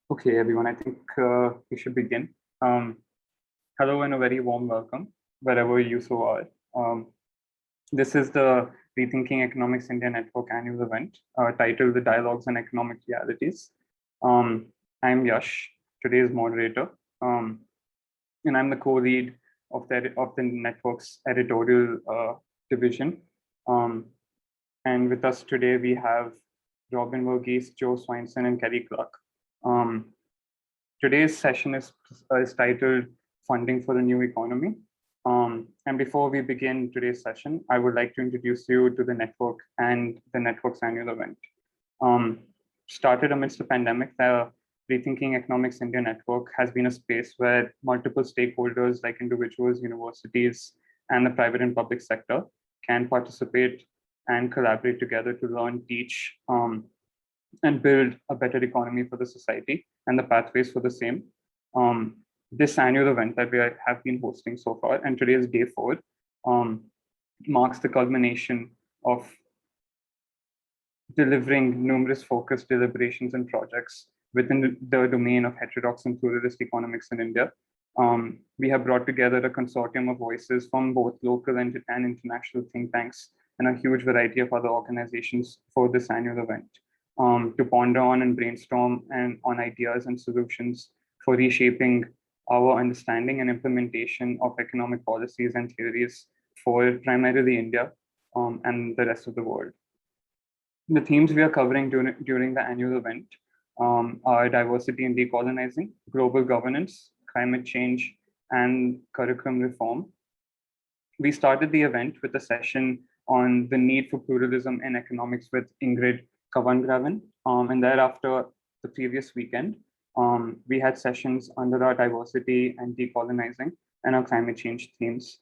Okay, everyone, I think we should begin. Hello and a very warm welcome, wherever you so are. This is the Rethinking Economics India Network annual event titled The Dialogues on Economic Realities. I'm Yash, today's moderator, and I'm the co-lead of the network's editorial division. And with us today, we have Robin Varghese, Joe Swinson, and Kelly Clark. Today's session is titled Funding for the New Economy. And before we begin today's session, I would like to introduce you to the network and the network's annual event. Started amidst the pandemic, the Rethinking Economics India Network has been a space where multiple stakeholders like individuals, universities, and the private and public sector can participate and collaborate together to learn, teach, and build a better economy for the society and the pathways for the same. This annual event that we have been hosting so far, and today is day 4, marks the culmination of delivering numerous focused deliberations and projects within the domain of heterodox and pluralist economics in India. We have brought together a consortium of voices from both local and international think tanks and a huge variety of other organizations for this annual event. To ponder on and brainstorm on ideas and solutions for reshaping our understanding and implementation of economic policies and theories for primarily India and the rest of the world. The themes we are covering during the annual event are diversity and decolonizing, global governance, climate change, and curriculum reform. We started the event with a session on the need for pluralism in economics with Ingrid Kavangraven, and thereafter, the previous weekend, we had sessions under our diversity and decolonizing and our climate change themes.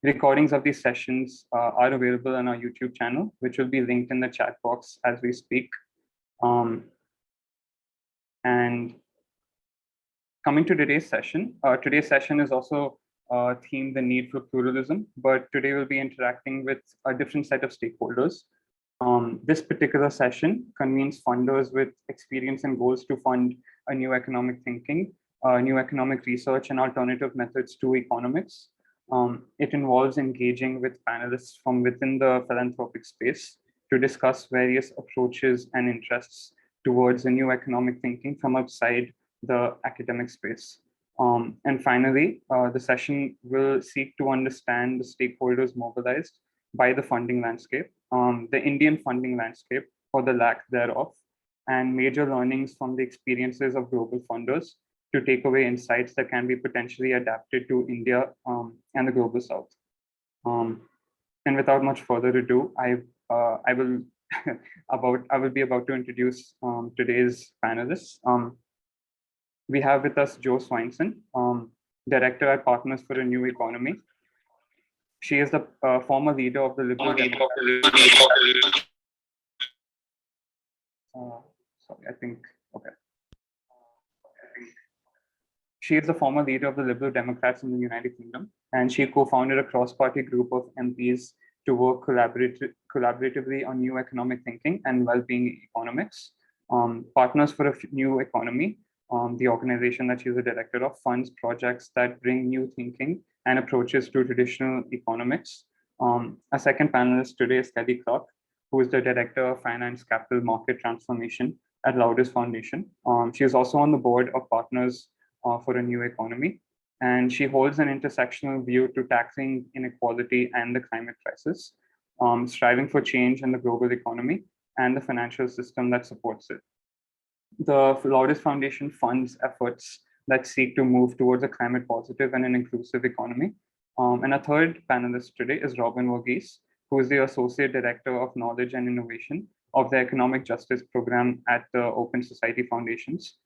Recordings of these sessions are available on our YouTube channel, which will be linked in the chat box as we speak. And coming to today's session is also themed the need for pluralism, but today we'll be interacting with a different set of stakeholders. This particular session convenes funders with experience and goals to fund a new economic thinking, new economic research, and alternative methods to economics. It involves engaging with panelists from within the philanthropic space to discuss various approaches and interests towards a new economic thinking from outside the academic space. And finally, the session will seek to understand the stakeholders mobilized by the funding landscape, the Indian funding landscape or the lack thereof, and major learnings from the experiences of global funders to take away insights that can be potentially adapted to India and the global South. And without much further ado, I will be about to introduce today's panelists. We have with us Jo Swinson, Director at Partners for a New Economy. She is the former leader of the Liberal Democrats. She is the former leader of the Liberal Democrats in the United Kingdom, and she co-founded a cross-party group of MPs to work collaboratively on new economic thinking and well-being economics. Partners for a New Economy, the organization that she's a director of, funds projects that bring new thinking and approaches to traditional economics. Our second panelist today is Kelly Clark, who is the Director of Finance Capital Market Transformation at Laudes Foundation. She is also on the board of Partners for a New Economy, and she holds an intersectional view to tackling inequality and the climate crisis, striving for change in the global economy and the financial system that supports it. The Laudes Foundation funds efforts that seek to move towards a climate positive and an inclusive economy. And our third panelist today is Robin Vogees, who is the Associate Director of Knowledge and Innovation of the Economic Justice Program at the Open Society Foundations.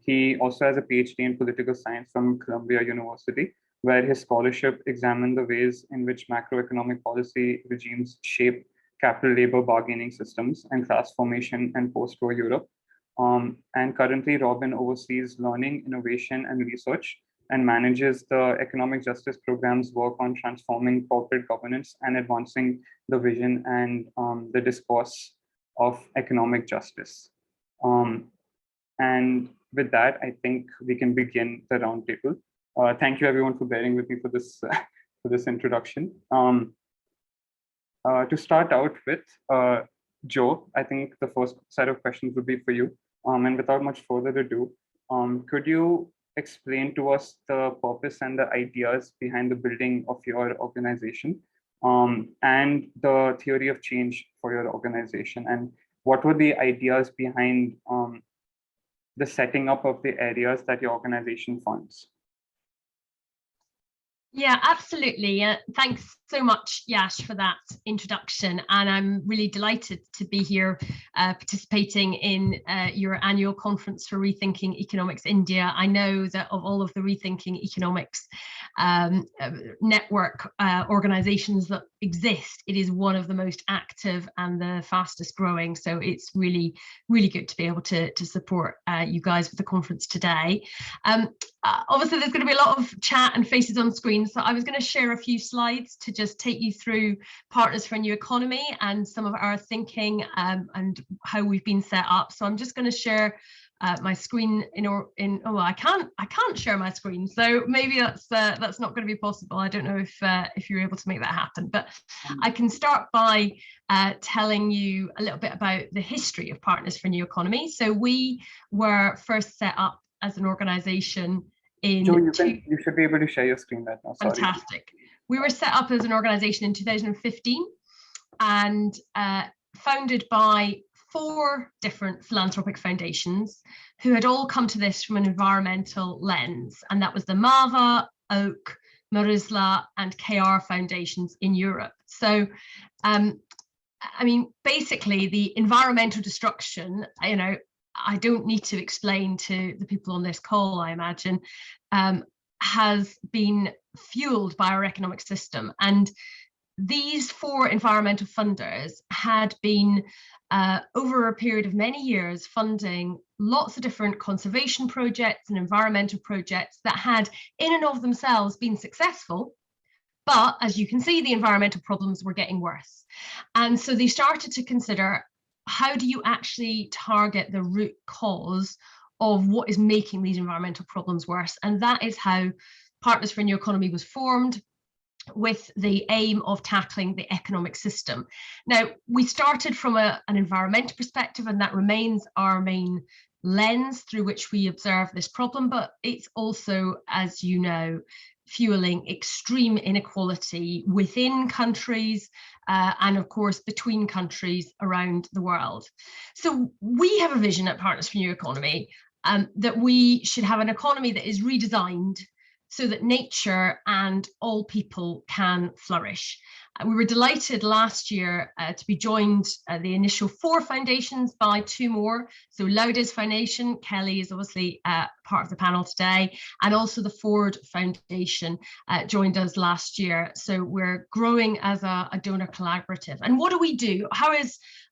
He also has a PhD in political science from Columbia University, where his scholarship examined the ways in which macroeconomic policy regimes shape capital labor bargaining systems and class formation in post-war Europe. And currently, Robin oversees learning, innovation, and research and manages the Economic Justice Program's work on transforming corporate governance and advancing the vision and the discourse of economic justice. And with that, I think we can begin the roundtable. Thank you everyone for bearing with me for this for this introduction. To start out with, Joe, I think the first set of questions would be for you. And without much further ado, could you explain to us the purpose and the ideas behind the building of your organization, and the theory of change for your organization, and what were the ideas behind the setting up of the areas that your organization funds? Yeah, absolutely. Thanks so much, Yash, for that introduction. And I'm really delighted to be here participating in your annual conference for Rethinking Economics India. I know that of all of the Rethinking Economics network organizations that exist, it is one of the most active and the fastest growing. So it's really, really good to be able to support you guys with the conference today. Obviously, there's going to be a lot of chat and faces on screen, so I was going to share a few slides to just take you through Partners for a New Economy and some of our thinking and how we've been set up. So I'm just going to share my screen I can't share my screen, so maybe that's not going to be possible. I don't know if you're able to make that happen, but I can start by telling you a little bit about the history of Partners for a New Economy. So we were first set up as an organization in Joe, you should be able to share your screen right now. Sorry. Fantastic. We were set up as an organization in 2015 and founded by 4 different philanthropic foundations who had all come to this from an environmental lens. And that was the MAVA, Oak, Marisla, and KR foundations in Europe. So, I mean, basically the environmental destruction, I don't need to explain to the people on this call, I imagine, has been fueled by our economic system. And these 4 environmental funders had been, over a period of many years, funding lots of different conservation projects and environmental projects that had, in and of themselves, been successful. But as you can see, the environmental problems were getting worse. And so they started to consider, how do you actually target the root cause of what is making these environmental problems worse? And that is how Partners for a New Economy was formed, with the aim of tackling the economic system. Now, we started from an environmental perspective, and that remains our main lens through which we observe this problem, but it's also, as you know, fueling extreme inequality within countries and of course between countries around the world. So we have a vision at Partners for New Economy that we should have an economy that is redesigned so that nature and all people can flourish. We were delighted last year to be joined, the initial 4 foundations, by 2 more. So Laudes Foundation, Kelly is obviously part of the panel today, and also the Ford Foundation joined us last year. So we're growing as a donor collaborative. And what do we do? How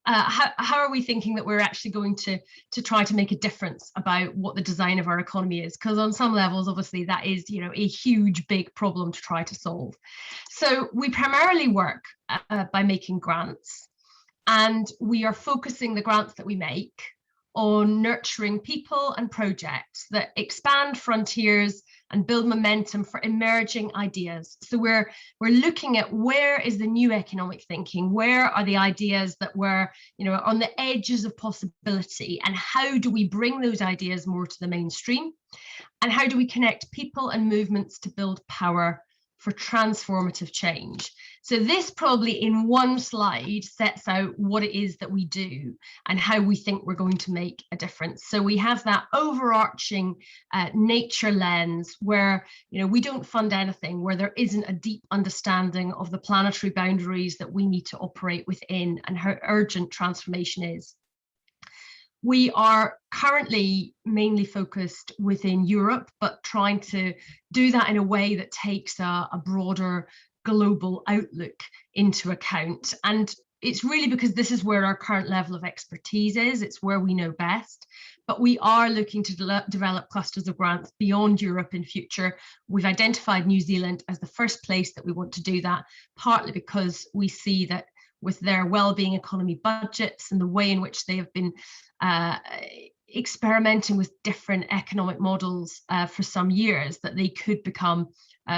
are we thinking that we're actually going to try to make a difference about what the design of our economy is? Because on some levels, obviously, that is, a huge, big problem to try to solve. So we primarily work by making grants, and we are focusing the grants that we make on nurturing people and projects that expand frontiers and build momentum for emerging ideas. So we're looking at, where is the new economic thinking? Where are the ideas that were, on the edges of possibility? And how do we bring those ideas more to the mainstream? And how do we connect people and movements to build power for transformative change? So this probably in one slide sets out what it is that we do and how we think we're going to make a difference. So we have that overarching nature lens where, we don't fund anything where there isn't a deep understanding of the planetary boundaries that we need to operate within and how urgent transformation is. We are currently mainly focused within Europe, but trying to do that in a way that takes a broader global outlook into account. And it's really because this is where our current level of expertise is. It's where we know best. But we are looking to develop clusters of grants beyond Europe in future. We've identified New Zealand as the first place that we want to do that, partly because we see that with their well-being economy budgets and the way in which they have been experimenting with different economic models for some years, that they could become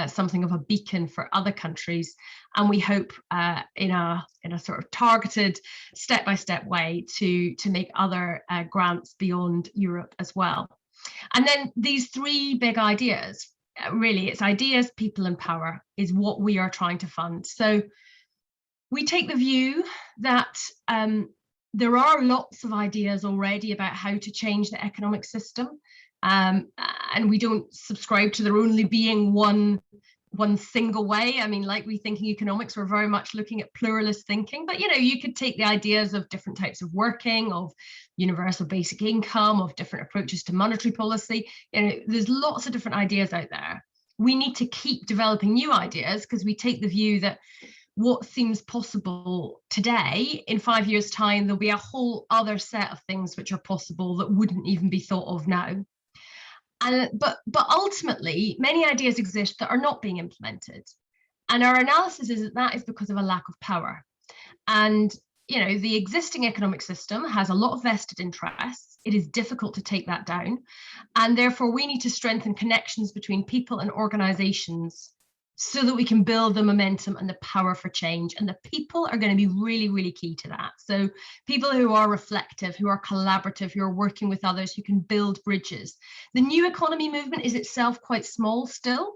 something of a beacon for other countries, and we hope in a sort of targeted, step-by-step way to make other grants beyond Europe as well. And then these three big ideas, really, it's ideas, people, and power, is what we are trying to fund. So we take the view that there are lots of ideas already about how to change the economic system. And we don't subscribe to there only being one single way. I mean, like we think in economics, we're very much looking at pluralist thinking, but you could take the ideas of different types of working, of universal basic income, of different approaches to monetary policy. There's lots of different ideas out there. We need to keep developing new ideas, because we take the view that what seems possible today, in 5 years' time, there'll be a whole other set of things which are possible that wouldn't even be thought of now. But ultimately, many ideas exist that are not being implemented. And our analysis is that is because of a lack of power. And the existing economic system has a lot of vested interests. It is difficult to take that down. And therefore, we need to strengthen connections between people and organizations so that we can build the momentum and the power for change. And the people are going to be really, really key to that. So people who are reflective, who are collaborative, who are working with others, who can build bridges. The new economy movement is itself quite small still,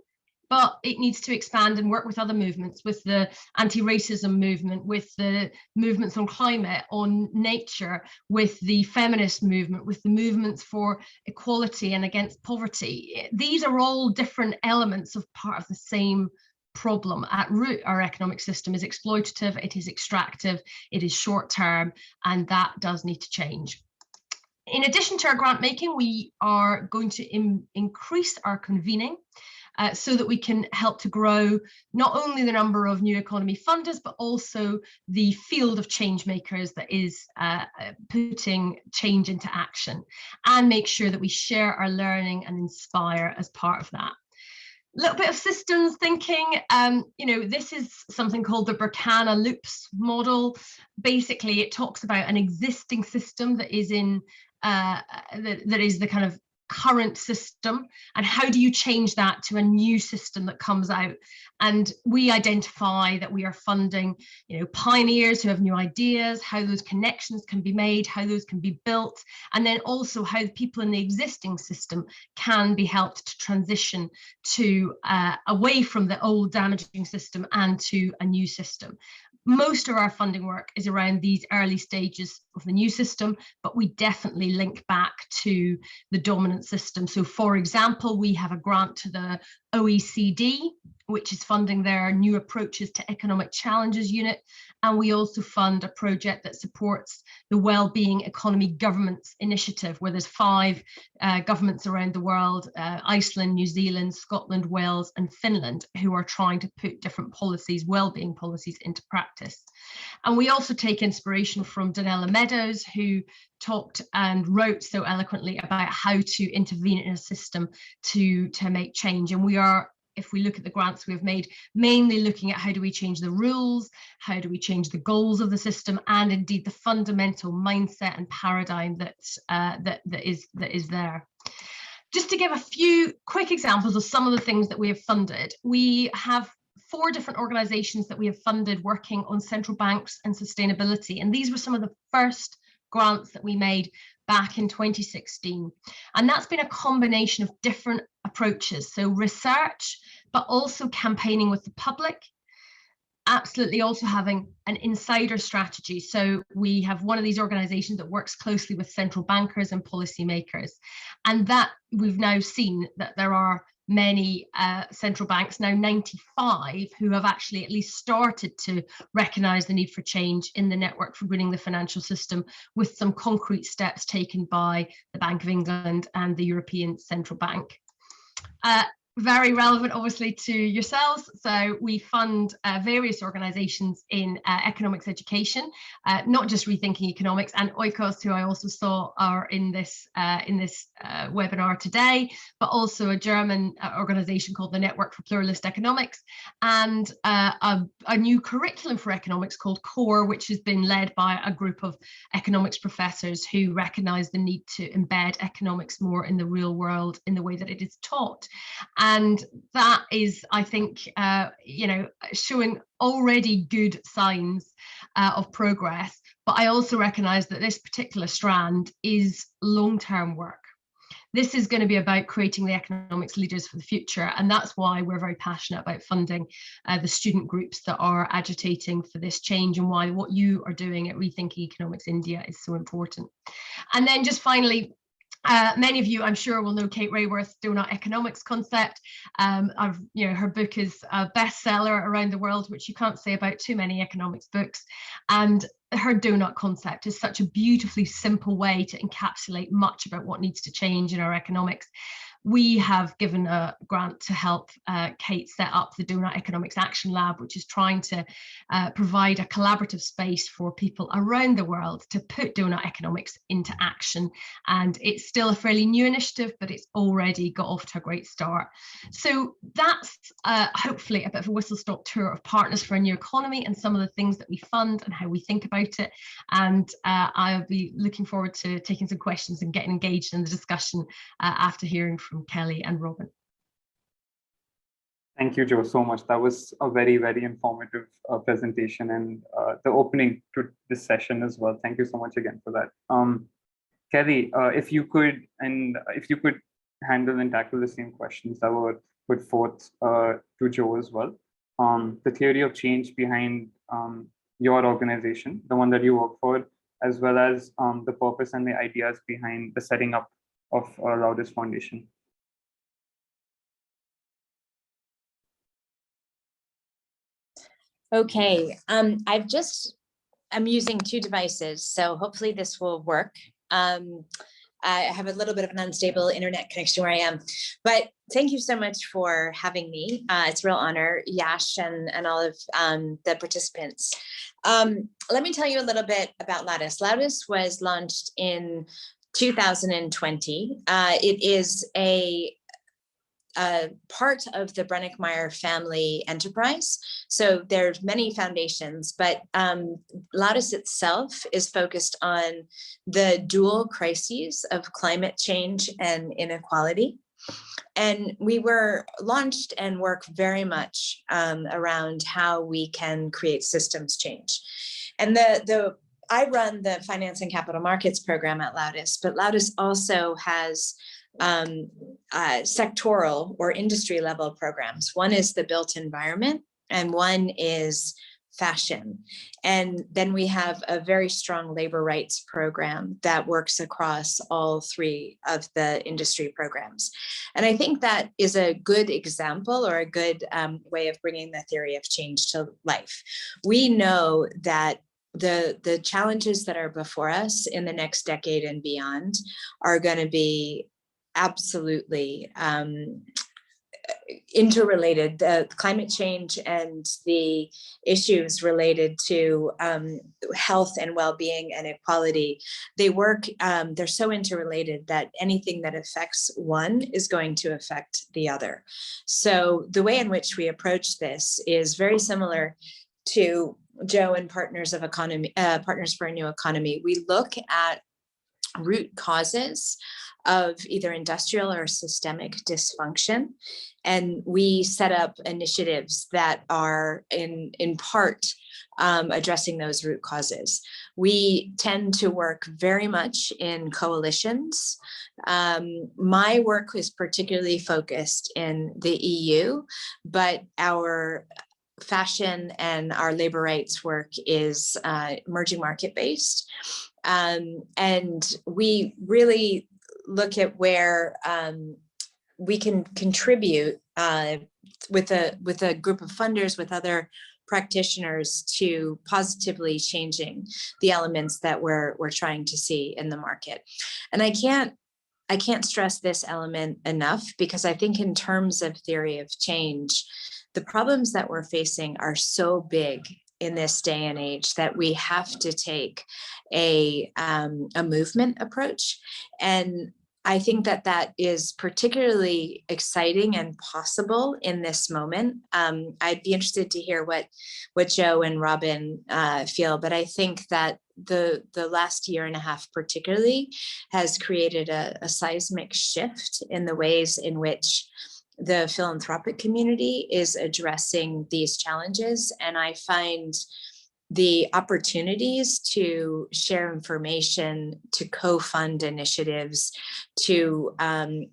but it needs to expand and work with other movements, with the anti-racism movement, with the movements on climate, on nature, with the feminist movement, with the movements for equality and against poverty. These are all different elements of part of the same problem. At root, our economic system is exploitative, it is extractive, it is short term, and that does need to change. In addition to our grant making, we are going to increase our convening, so that we can help to grow not only the number of new economy funders, but also the field of change makers that is putting change into action, and make sure that we share our learning and inspire as part of that. A little bit of systems thinking. This is something called the Berkana loops model. Basically, it talks about an existing system that is in that is the kind of current system, and how do you change that to a new system that comes out. And we identify that we are funding pioneers who have new ideas, how those connections can be made, how those can be built, and then also how people in the existing system can be helped to transition to away from the old damaging system and to a new system. Most of our funding work is around these early stages of the new system, but we definitely link back to the dominant system. So, for example, we have a grant to the OECD, which is funding their New Approaches to Economic Challenges unit. And we also fund a project that supports the Wellbeing Economy Governments Initiative, where there's 5 governments around the world, Iceland, New Zealand, Scotland, Wales, and Finland, who are trying to put different policies, wellbeing policies, into practice. And we also take inspiration from Donella Meadows, who talked and wrote so eloquently about how to intervene in a system to make change. And we are, if we look at the grants we've made, mainly looking at how do we change the rules, how do we change the goals of the system, and indeed the fundamental mindset and paradigm that is there. Just to give a few quick examples of some of the things that we have funded, we have 4 different organizations that we have funded working on central banks and sustainability, and these were some of the first grants that we made back in 2016. And that's been a combination of different approaches. So research, but also campaigning with the public, absolutely also having an insider strategy. So we have one of these organizations that works closely with central bankers and policymakers. And that we've now seen that there are many central banks, now 95, who have actually at least started to recognise the need for change in the network for greening the financial system, with some concrete steps taken by the Bank of England and the European Central Bank. very relevant, obviously, to yourselves. So we fund various organisations in economics education, not just Rethinking Economics, and Oikos, who I also saw are in this webinar today, but also a German organisation called the Network for Pluralist Economics, and a new curriculum for economics called CORE, which has been led by a group of economics professors who recognise the need to embed economics more in the real world in the way that it is taught. And that is, I think, showing already good signs of progress. But I also recognise that this particular strand is long-term work. This is going to be about creating the economics leaders for the future. And that's why we're very passionate about funding the student groups that are agitating for this change, and why what you are doing at Rethinking Economics India is so important. And then just finally, many of you, I'm sure, will know Kate Raworth's Donut Economics concept. Her book is a bestseller around the world, which you can't say about too many economics books. And her donut concept is such a beautifully simple way to encapsulate much about what needs to change in our economics. We have given a grant to help Kate set up the Donut Economics Action Lab, which is trying to provide a collaborative space for people around the world to put donut economics into action. And it's still a fairly new initiative, but it's already got off to a great start. So that's hopefully a bit of a whistle-stop tour of Partners for a New Economy and some of the things that we fund and how we think about it. And I'll be looking forward to taking some questions and getting engaged in the discussion after hearing from Kelly and Robin. Thank you, Jo, so much. That was a very, very informative presentation, and the opening to this session as well. Thank you so much again for that. Kelly, if you could handle and tackle the same questions that were put forth to Jo as well. The theory of change behind your organization, the one that you work for, as well as the purpose and the ideas behind the setting up of Laudes Foundation. Okay, I'm using two devices, so hopefully this will work. I have a little bit of an unstable internet connection where I am, but thank you so much for having me. It's a real honor, Yash and all of the participants. Let me tell you a little bit about Laudes. Laudes was launched in 2020. It is a part of the Brennick-Meyer family enterprise. So there's many foundations, but Laudes itself is focused on the dual crises of climate change and inequality. And we were launched and work very much around how we can create systems change. And I run the finance and capital markets program at Laudes, but Laudes also has sectoral or industry level programs. One is the built environment and one is fashion. And then we have a very strong labor rights program that works across all three of the industry programs. And I think that is a good example or a good way of bringing the theory of change to life. We know that the challenges that are before us in the next decade and beyond are going to be absolutely interrelated. The climate change and the issues related to health and well-being and equality, they're so interrelated that anything that affects one is going to affect the other. So the way in which we approach this is very similar to Jo and Partners for a New Economy. We look at root causes of either industrial or systemic dysfunction, and we set up initiatives that are in part addressing those root causes. We tend to work very much in coalitions. My work is particularly focused in the EU, but our fashion and our labor rights work is emerging market based. And we really look at where we can contribute with a group of funders, with other practitioners, to positively changing the elements that we're trying to see in the market. And I can't I can't stress this element enough, because I think in terms of theory of change, the problems that we're facing are so big in this day and age that we have to take a movement approach. And I think that that is particularly exciting and possible in this moment. I'd be interested to hear what Joe and Robin feel, but I think that the last year and a half particularly has created a seismic shift in the ways in which the philanthropic community is addressing these challenges. And I find the opportunities to share information, to co-fund initiatives, to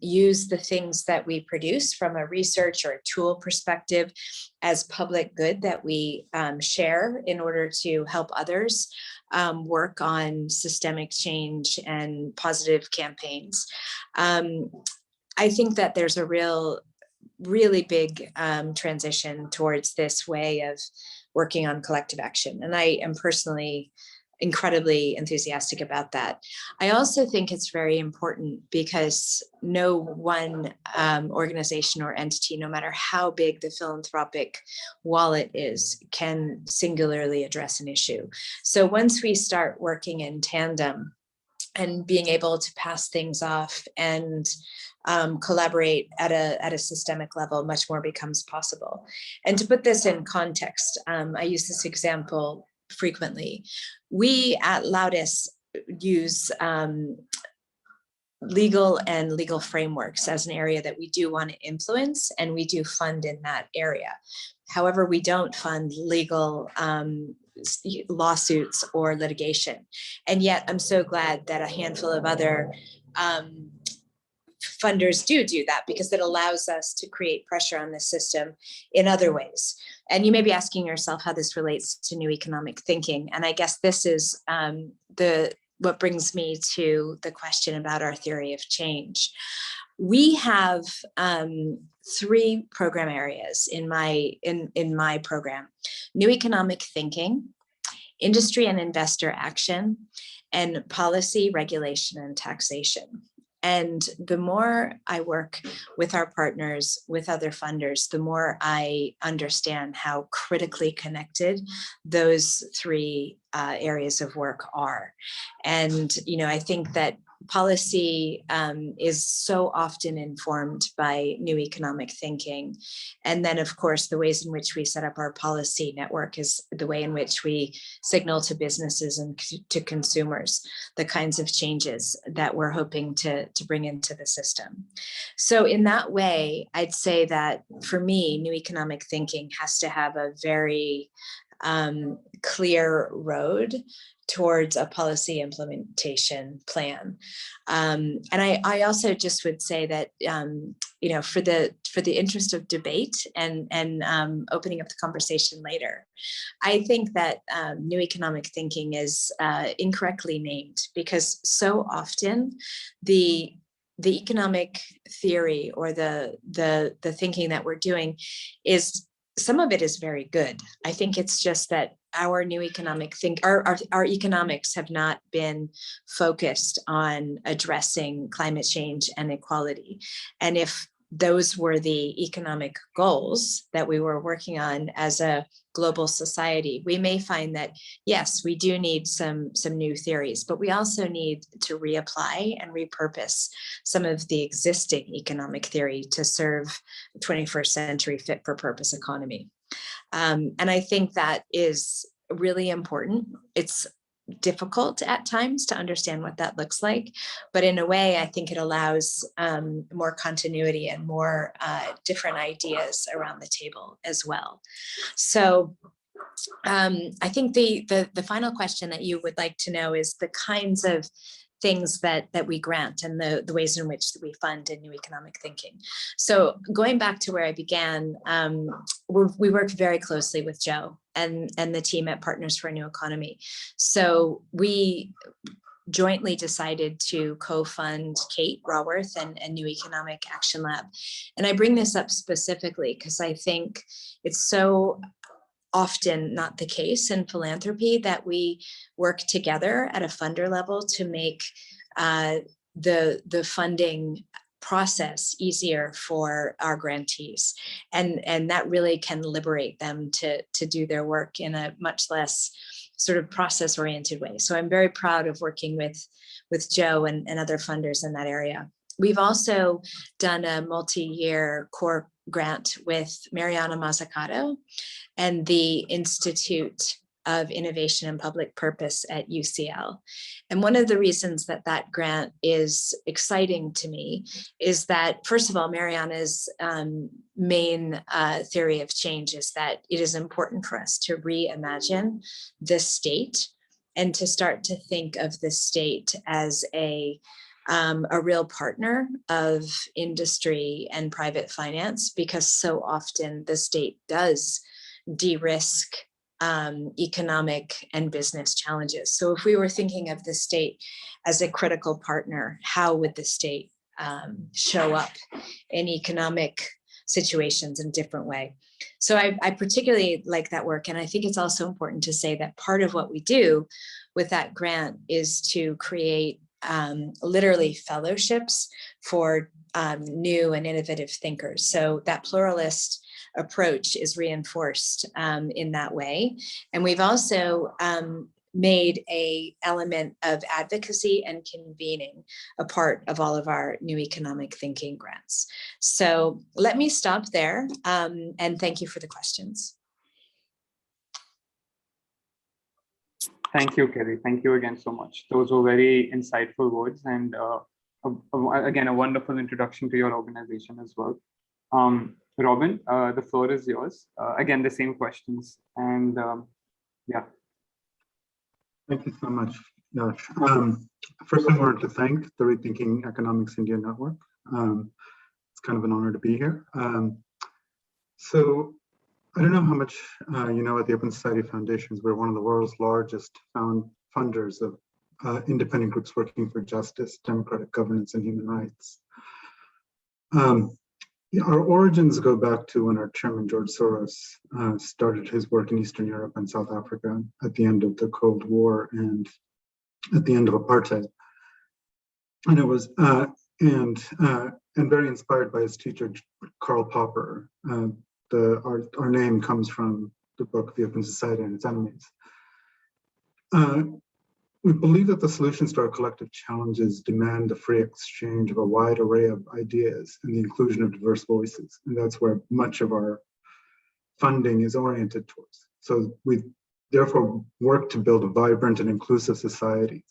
use the things that we produce from a research or a tool perspective as public good that we share in order to help others work on systemic change and positive campaigns. I think that there's a really big transition towards this way of working on collective action. And I am personally incredibly enthusiastic about that. I also think it's very important because no one organization or entity, no matter how big the philanthropic wallet is, can singularly address an issue. So once we start working in tandem and being able to pass things off and collaborate at a systemic level, much more becomes possible. And to put this in context, I use this example frequently. We at Laudes use legal frameworks as an area that we do want to influence, and we do fund in that area. However, we don't fund legal lawsuits or litigation. And yet I'm so glad that a handful of other funders do that, because it allows us to create pressure on the system in other ways. And you may be asking yourself how this relates to new economic thinking. And I guess this is what brings me to the question about our theory of change. We have 3 program areas in my program: new economic thinking, industry and investor action, and policy, regulation, and taxation. And the more I work with our partners, with other funders, the more I understand how critically connected those 3 areas of work are. And, I think that policy is so often informed by new economic thinking. And then, of course, the ways in which we set up our policy network is the way in which we signal to businesses and to consumers the kinds of changes that we're hoping to bring into the system. So in that way, I'd say that for me, new economic thinking has to have a very clear road towards a policy implementation plan. And I also just would say that, for the interest of debate and opening up the conversation later, I think that new economic thinking is incorrectly named, because so often the economic theory or the thinking that we're doing is, some of it is very good. I think it's just that our new economic our economics have not been focused on addressing climate change and equality. And if those were the economic goals that we were working on as a global society, we may find that, yes, we do need some new theories, but we also need to reapply and repurpose some of the existing economic theory to serve 21st century fit for purpose economy. And I think that is really important. It's difficult at times to understand what that looks like, but in a way, I think it allows more continuity and more different ideas around the table as well. So I think the final question that you would like to know is the kinds of things that we grant and the ways in which we fund in new economic thinking. So going back to where I began, we work very closely with Joe and the team at Partners for a New Economy. So we jointly decided to co-fund Kate Raworth and New Economic Action Lab. And I bring this up specifically because I think it's so often not the case in philanthropy that we work together at a funder level to make the funding process easier for our grantees, and that really can liberate them to do their work in a much less sort of process-oriented way. So I'm very proud of working with Joe and other funders in that area. We've also done a multi-year core grant with Mariana Mazzucato and the Institute of Innovation and Public Purpose at UCL. And one of the reasons that that grant is exciting to me is that, first of all, Mariana's main theory of change is that it is important for us to reimagine the state and to start to think of the state as a real partner of industry and private finance, because so often the state does de-risk economic and business challenges. So if we were thinking of the state as a critical partner, how would the state show up in economic situations in a different way? So I particularly like that work. And I think it's also important to say that part of what we do with that grant is to create literally fellowships for new and innovative thinkers. So that pluralist approach is reinforced in that way. And we've also made an element of advocacy and convening a part of all of our new economic thinking grants. So let me stop there and thank you for the questions. Thank you, Kelly. Thank you again so much. Those were very insightful words, and again, a wonderful introduction to your organization as well. Robin, the floor is yours. Again, the same questions, and yeah. Thank you so much, Yash. First, I wanted to thank the Rethinking Economics India Network. It's kind of an honor to be here. So I don't know how much you know at the Open Society Foundations. We're one of the world's largest funders of independent groups working for justice, democratic governance, and human rights. Our origins go back to when our chairman, George Soros, started his work in Eastern Europe and South Africa at the end of the Cold War and at the end of apartheid. And it was, and very inspired by his teacher, Karl Popper. Our name comes from the book, The Open Society and Its Enemies. We believe that the solutions to our collective challenges demand the free exchange of a wide array of ideas and the inclusion of diverse voices. And that's where much of our funding is oriented towards. So we therefore work to build a vibrant and inclusive societies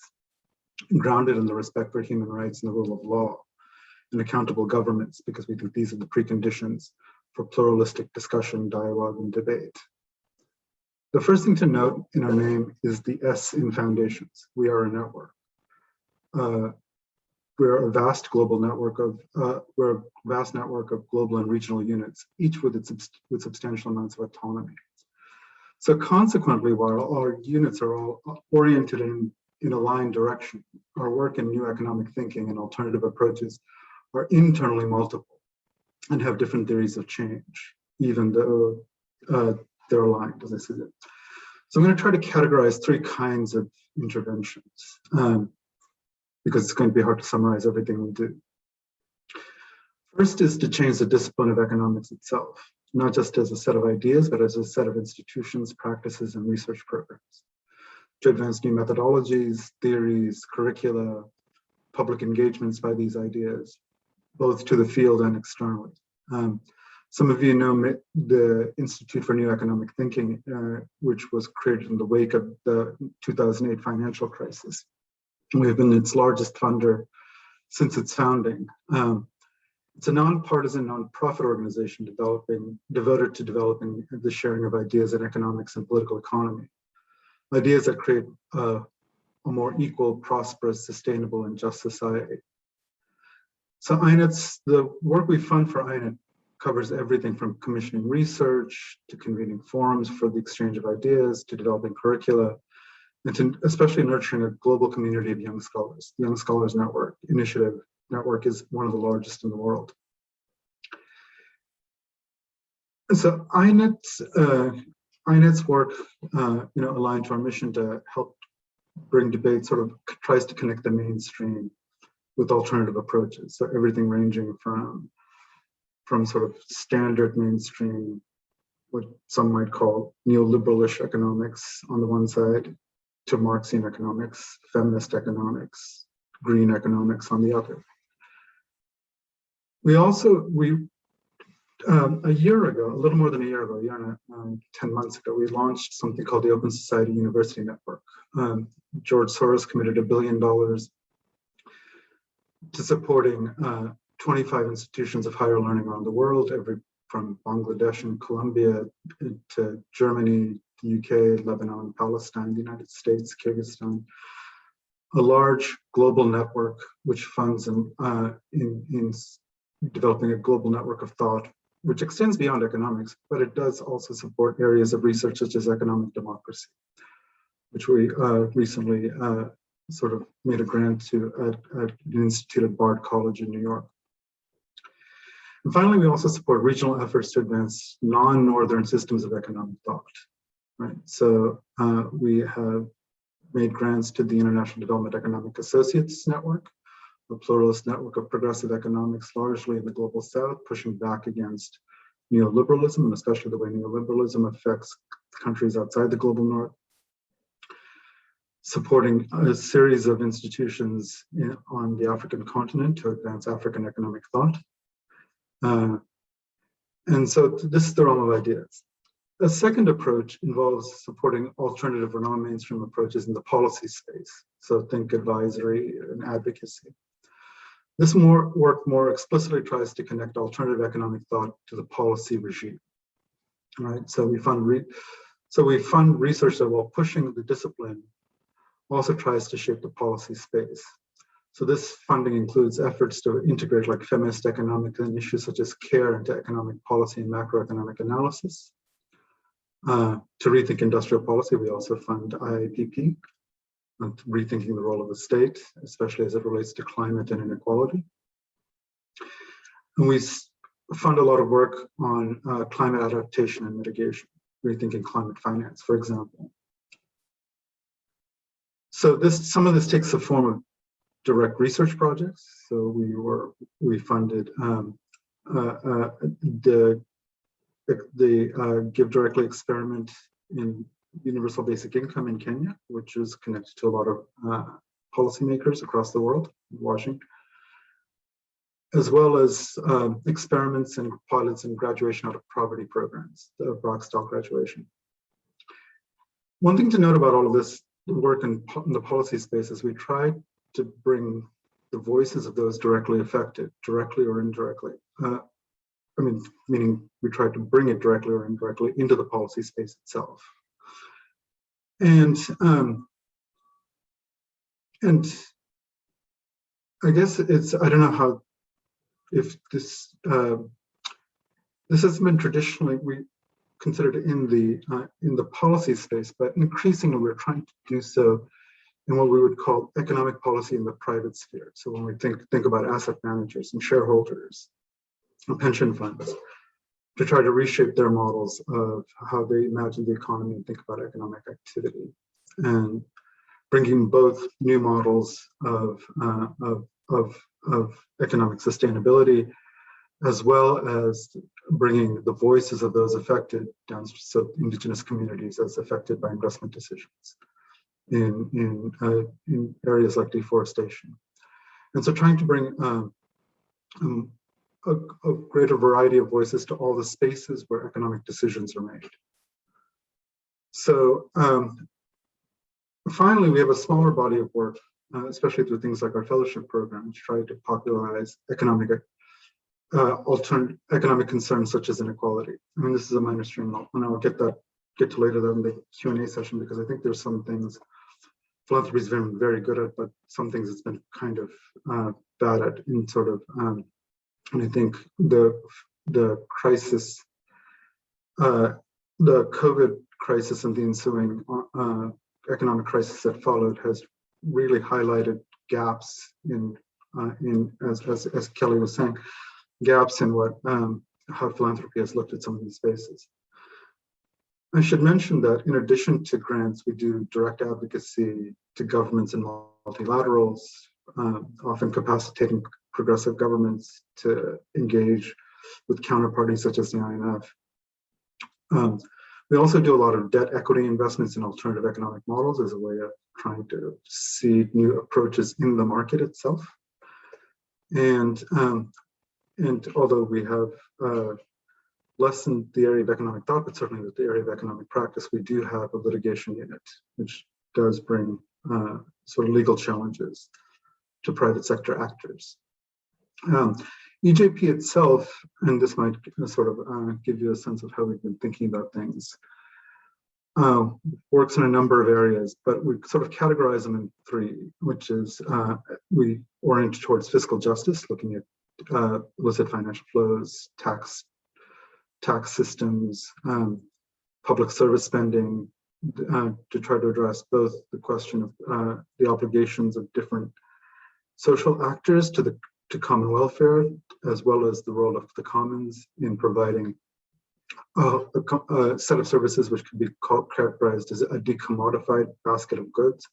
grounded in the respect for human rights and the rule of law and accountable governments, because we think these are the preconditions for pluralistic discussion, dialogue, and debate. The first thing to note in our name is the S in foundations. We are a network. We're a vast global network of global and regional units, each with substantial amounts of autonomy. So consequently, while our units are all oriented in aligned direction, our work in new economic thinking and alternative approaches are internally multiple and have different theories of change, even though they're aligned, as I said. So I'm going to try to categorize three kinds of interventions because it's going to be hard to summarize everything we do. First is to change the discipline of economics itself, not just as a set of ideas, but as a set of institutions, practices, and research programs. To advance new methodologies, theories, curricula, public engagements by these ideas, both to the field and externally. Some of you know the Institute for New Economic Thinking, which was created in the wake of the 2008 financial crisis. We've been its largest funder since its founding. It's a nonpartisan, nonprofit organization devoted to developing the sharing of ideas in economics and political economy. Ideas that create a more equal, prosperous, sustainable, and just society. So INET's, the work we fund for INET covers everything from commissioning research to convening forums for the exchange of ideas to developing curricula and to especially nurturing a global community of young scholars. The Young Scholars Network Network is one of the largest in the world. So INET's work, aligned to our mission to help bring debate, sort of tries to connect the mainstream with alternative approaches. So everything ranging from sort of standard mainstream, what some might call neoliberalish economics on the one side, to Marxian economics, feminist economics, green economics on the other. We a year ago, a little more than a year ago, 10 months ago, we launched something called the Open Society University Network. George Soros committed $1 billion to supporting 25 institutions of higher learning around the world, from Bangladesh and Colombia to Germany, the UK, Lebanon, Palestine, the United States, Kyrgyzstan. A large global network which funds in developing a global network of thought, which extends beyond economics, but it does also support areas of research such as economic democracy, which we recently sort of made a grant to at an institute at Bard College in New York. And finally, we also support regional efforts to advance non-Northern systems of economic thought, right? So we have made grants to the International Development Economic Associates Network, a pluralist network of progressive economics, largely in the global south, pushing back against neoliberalism, and especially the way neoliberalism affects countries outside the global north. Supporting a series of institutions on the African continent to advance African economic thought. And so this is the realm of ideas. A second approach involves supporting alternative or non-mainstream approaches in the policy space. So think advisory and advocacy. This work more explicitly tries to connect alternative economic thought to the policy regime, right? So we fund research that, while pushing the discipline, also tries to shape the policy space. So this funding includes efforts to integrate like feminist economics and issues such as care into economic policy and macroeconomic analysis. To rethink industrial policy, we also fund IIPP, rethinking the role of the state, especially as it relates to climate and inequality. And we fund a lot of work on climate adaptation and mitigation, rethinking climate finance, for example. So some of this takes the form of direct research projects. So we funded the Give Directly experiment in universal basic income in Kenya, which is connected to a lot of policymakers across the world, Washington, as well as experiments and pilots in graduation out of poverty programs, the Brock-style graduation. One thing to note about all of this work in the policy space is we try to bring the voices of those directly affected, directly or indirectly. Meaning we try to bring it directly or indirectly into the policy space itself. And I guess I don't know how, if this has been traditionally considered in the policy space, but increasingly we're trying to do so in what we would call economic policy in the private sphere. So when we think about asset managers and shareholders and pension funds, to try to reshape their models of how they imagine the economy and think about economic activity, and bringing both new models of economic sustainability, as well as bringing the voices of those affected down, so indigenous communities as affected by investment decisions in areas like deforestation. And so trying to bring a greater variety of voices to all the spaces where economic decisions are made. So finally, we have a smaller body of work, especially through things like our fellowship program, which try to popularize economic concerns such as inequality. I mean, this is a minor stream, and I'll get to later in the Q&A session, because I think there's some things philanthropy has been very good at, but some things it's been kind of bad at in sort of, and I think the crisis, the COVID crisis and the ensuing economic crisis that followed has really highlighted gaps in as Kelly was saying, gaps in what how philanthropy has looked at some of these spaces. I should mention that in addition to grants, we do direct advocacy to governments and multilaterals, often capacitating progressive governments to engage with counterparties such as the IMF. We also do a lot of debt equity investments in alternative economic models as a way of trying to see new approaches in the market itself. And although we have lessened the area of economic thought, but certainly with the area of economic practice, we do have a litigation unit, which does bring sort of legal challenges to private sector actors. EJP itself, and this might sort of give you a sense of how we've been thinking about things, works in a number of areas, but we sort of categorize them in three, which is we orient towards fiscal justice, looking at illicit financial flows, tax systems, public service spending, to try to address both the question of the obligations of different social actors to common welfare, as well as the role of the commons in providing a set of services which can be characterized as a decommodified basket of goods,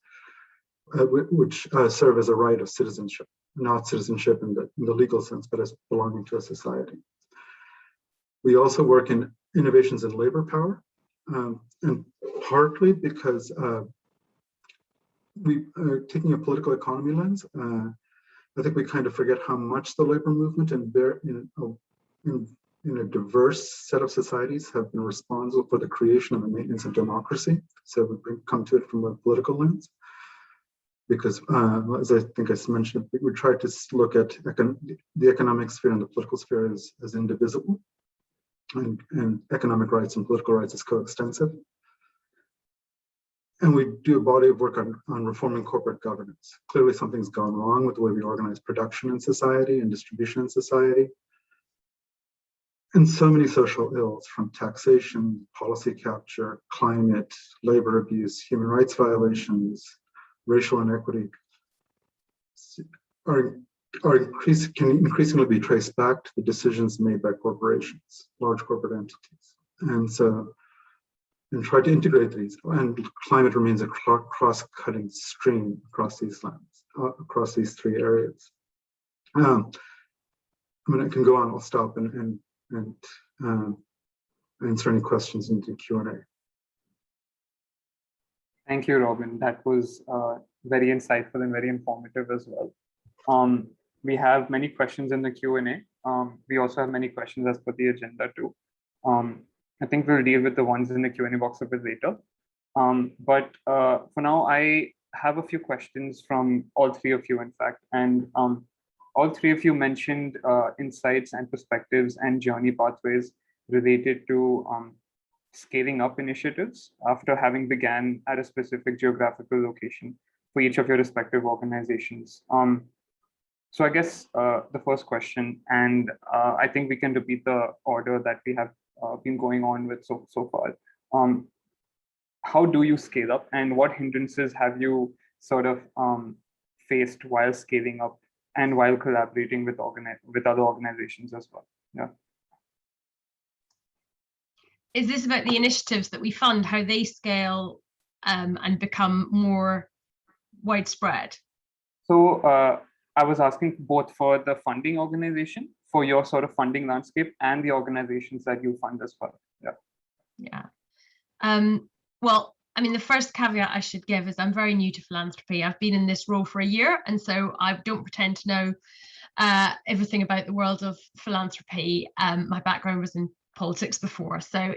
which serve as a right of citizenship, not citizenship in the legal sense, but as belonging to a society. We also work in innovations in labor power, and partly because we are taking a political economy lens. I think we kind of forget how much the labor movement in a diverse set of societies have been responsible for the creation and the maintenance of democracy. So we come to it from a political lens, because as I think I mentioned, we try to look at the economic sphere and the political sphere as indivisible, and economic rights and political rights as coextensive. And we do a body of work on reforming corporate governance. Clearly something's gone wrong with the way we organize production in society and distribution in society. And so many social ills, from taxation, policy capture, climate, labor abuse, human rights violations, racial inequity, can increasingly be traced back to the decisions made by corporations, large corporate entities. And try to integrate these, and climate remains a cross-cutting stream across these lands, across these three areas. I mean, I can go on. I'll stop and answer any questions in the Q&A. Thank you, Robin. That was very insightful and very informative as well. We have many questions in the Q&A. We also have many questions as per the agenda too. I think we'll deal with the ones in the Q&A box a bit later. But for now, I have a few questions from all three of you, in fact. And all three of you mentioned insights and perspectives and journey pathways related to scaling up initiatives after having began at a specific geographical location for each of your respective organizations. So I guess the first question, and I think we can repeat the order that we have been going on with so far. How do you scale up, and what hindrances have you sort of faced while scaling up and while collaborating with other organizations as well? Yeah. Is this about the initiatives that we fund, how they scale and become more widespread? So I was asking both for the funding organization, for your sort of funding landscape, and the organizations that you fund as well. Yeah. Well, I mean, the first caveat I should give is I'm very new to philanthropy. I've been in this role for a year, and so I don't pretend to know everything about the world of philanthropy. My background was in politics before. So,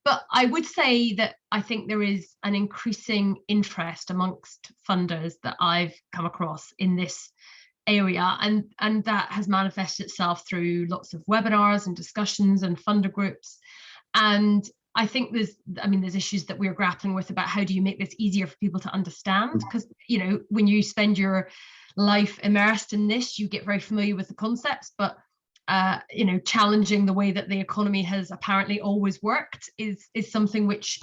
but I would say that I think there is an increasing interest amongst funders that I've come across in this area, and that has manifested itself through lots of webinars and discussions and funder groups. And I think there's issues that we're grappling with about how do you make this easier for people to understand, because when you spend your life immersed in this, you get very familiar with the concepts, but challenging the way that the economy has apparently always worked is something which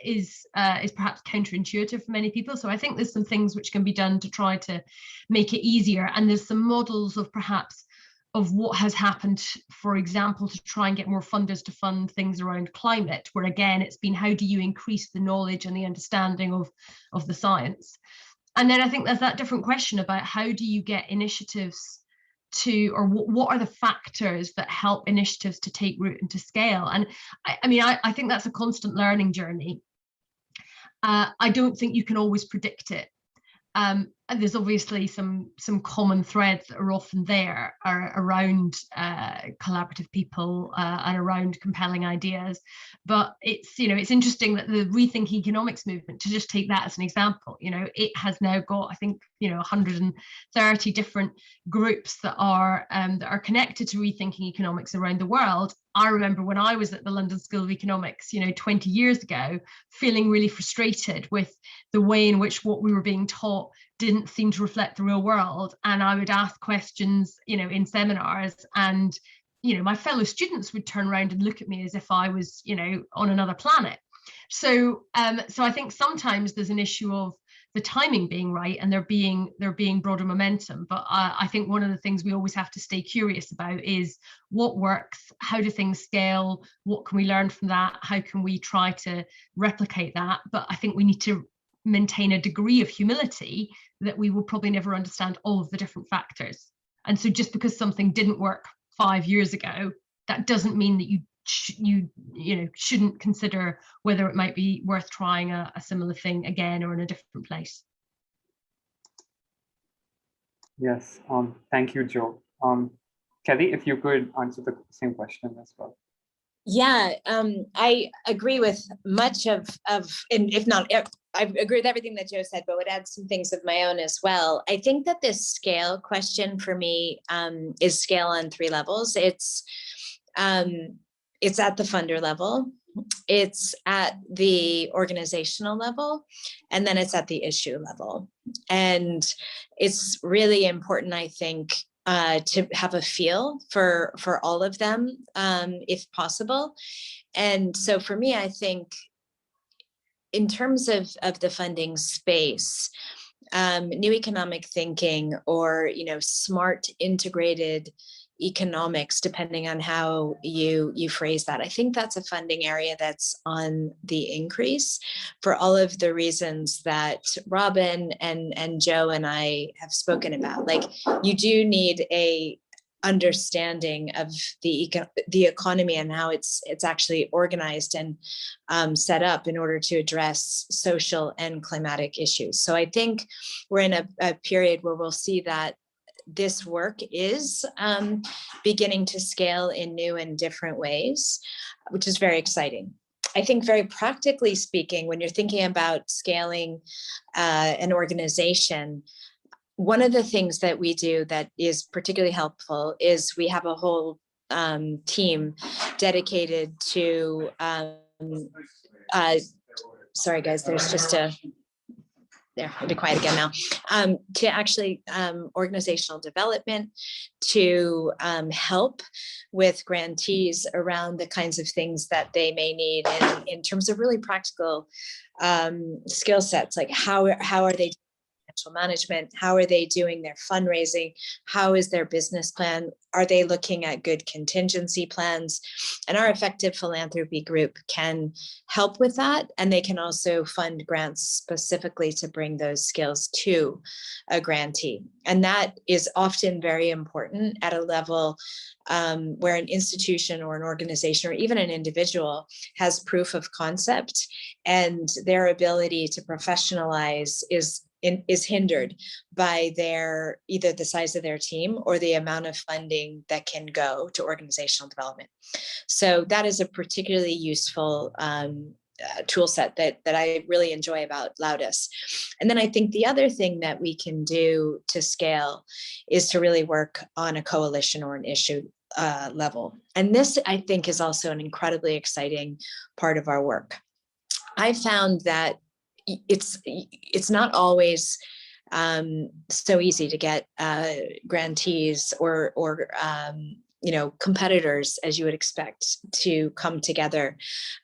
is perhaps counterintuitive for many people. So I think there's some things which can be done to try to make it easier, and there's some models of what has happened, for example, to try and get more funders to fund things around climate, where again it's been how do you increase the knowledge and the understanding of the science. And then I think there's that different question about how do you get initiatives to, or what are the factors that help initiatives to take root and to scale? And I think that's a constant learning journey. I don't think you can always predict it. And there's obviously some common threads that are often there around collaborative people and around compelling ideas. But it's interesting that the Rethink Economics movement, to just take that as an example, it has now got, I think, 130 different groups that are connected to rethinking economics around the world. I remember when I was at the London School of Economics, 20 years ago, feeling really frustrated with the way in which what we were being taught didn't seem to reflect the real world. And I would ask questions, in seminars, and, my fellow students would turn around and look at me as if I was, on another planet. So I think sometimes there's an issue of the timing being right and there being broader momentum. But I think one of the things we always have to stay curious about is what works, how do things scale, what can we learn from that, how can we try to replicate that. But I think we need to maintain a degree of humility that we will probably never understand all of the different factors. And so just because something didn't work 5 years ago, that doesn't mean that you shouldn't consider whether it might be worth trying a similar thing again or in a different place. Yes, thank you, Jo. Kelly, if you could answer the same question as well. Yeah, I agree with much of, and if not, I agree with everything that Jo said, but would add some things of my own as well. I think that this scale question for me is scale on 3 levels. It's at the funder level, it's at the organizational level, and then it's at the issue level. And it's really important, I think, to have a feel for all of them, if possible. And so for me, I think in terms of the funding space, new economic thinking, or smart integrated economics, depending on how you phrase that, I think that's a funding area that's on the increase for all of the reasons that Robin and Jo and I have spoken about. Like, you do need a understanding of the economy and how it's actually organized and set up in order to address social and climatic issues. So I think we're in a period where we'll see that this work is beginning to scale in new and different ways, which is very exciting. I think very practically speaking, when you're thinking about scaling an organization, one of the things that we do that is particularly helpful is we have a whole team dedicated to, sorry guys, there's just there, I'll be quiet again now, to actually organizational development, to help with grantees around the kinds of things that they may need in terms of really practical skill sets, like how are they financial management, how are they doing their fundraising, how is their business plan, are they looking at good contingency plans? And our Effective Philanthropy group can help with that, and they can also fund grants specifically to bring those skills to a grantee. And that is often very important at a level where an institution or an organization or even an individual has proof of concept, and their ability to professionalize is hindered by either the size of their team or the amount of funding that can go to organizational development. So that is a particularly useful tool set that I really enjoy about Laudes. And then I think the other thing that we can do to scale is to really work on a coalition or an issue level. And this, I think, is also an incredibly exciting part of our work. I found that it's not always so easy to get grantees or competitors, as you would expect, to come together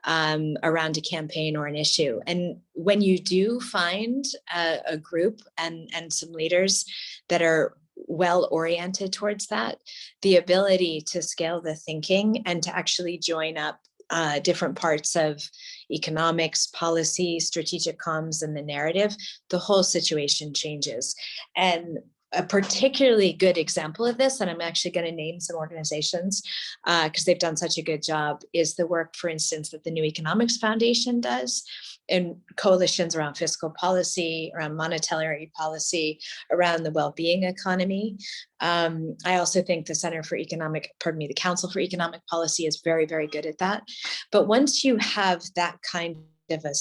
around a campaign or an issue. And when you do find a group and some leaders that are well oriented towards that, the ability to scale the thinking and to actually join up different parts of economics, policy, strategic comms, and the narrative, the whole situation changes. And a particularly good example of this, and I'm actually going to name some organizations because they've done such a good job, is the work, for instance, that the New Economics Foundation does in coalitions around fiscal policy, around monetary policy, around the well-being economy. I also think the the Council for Economic Policy is very, very good at that. But once you have that kind of a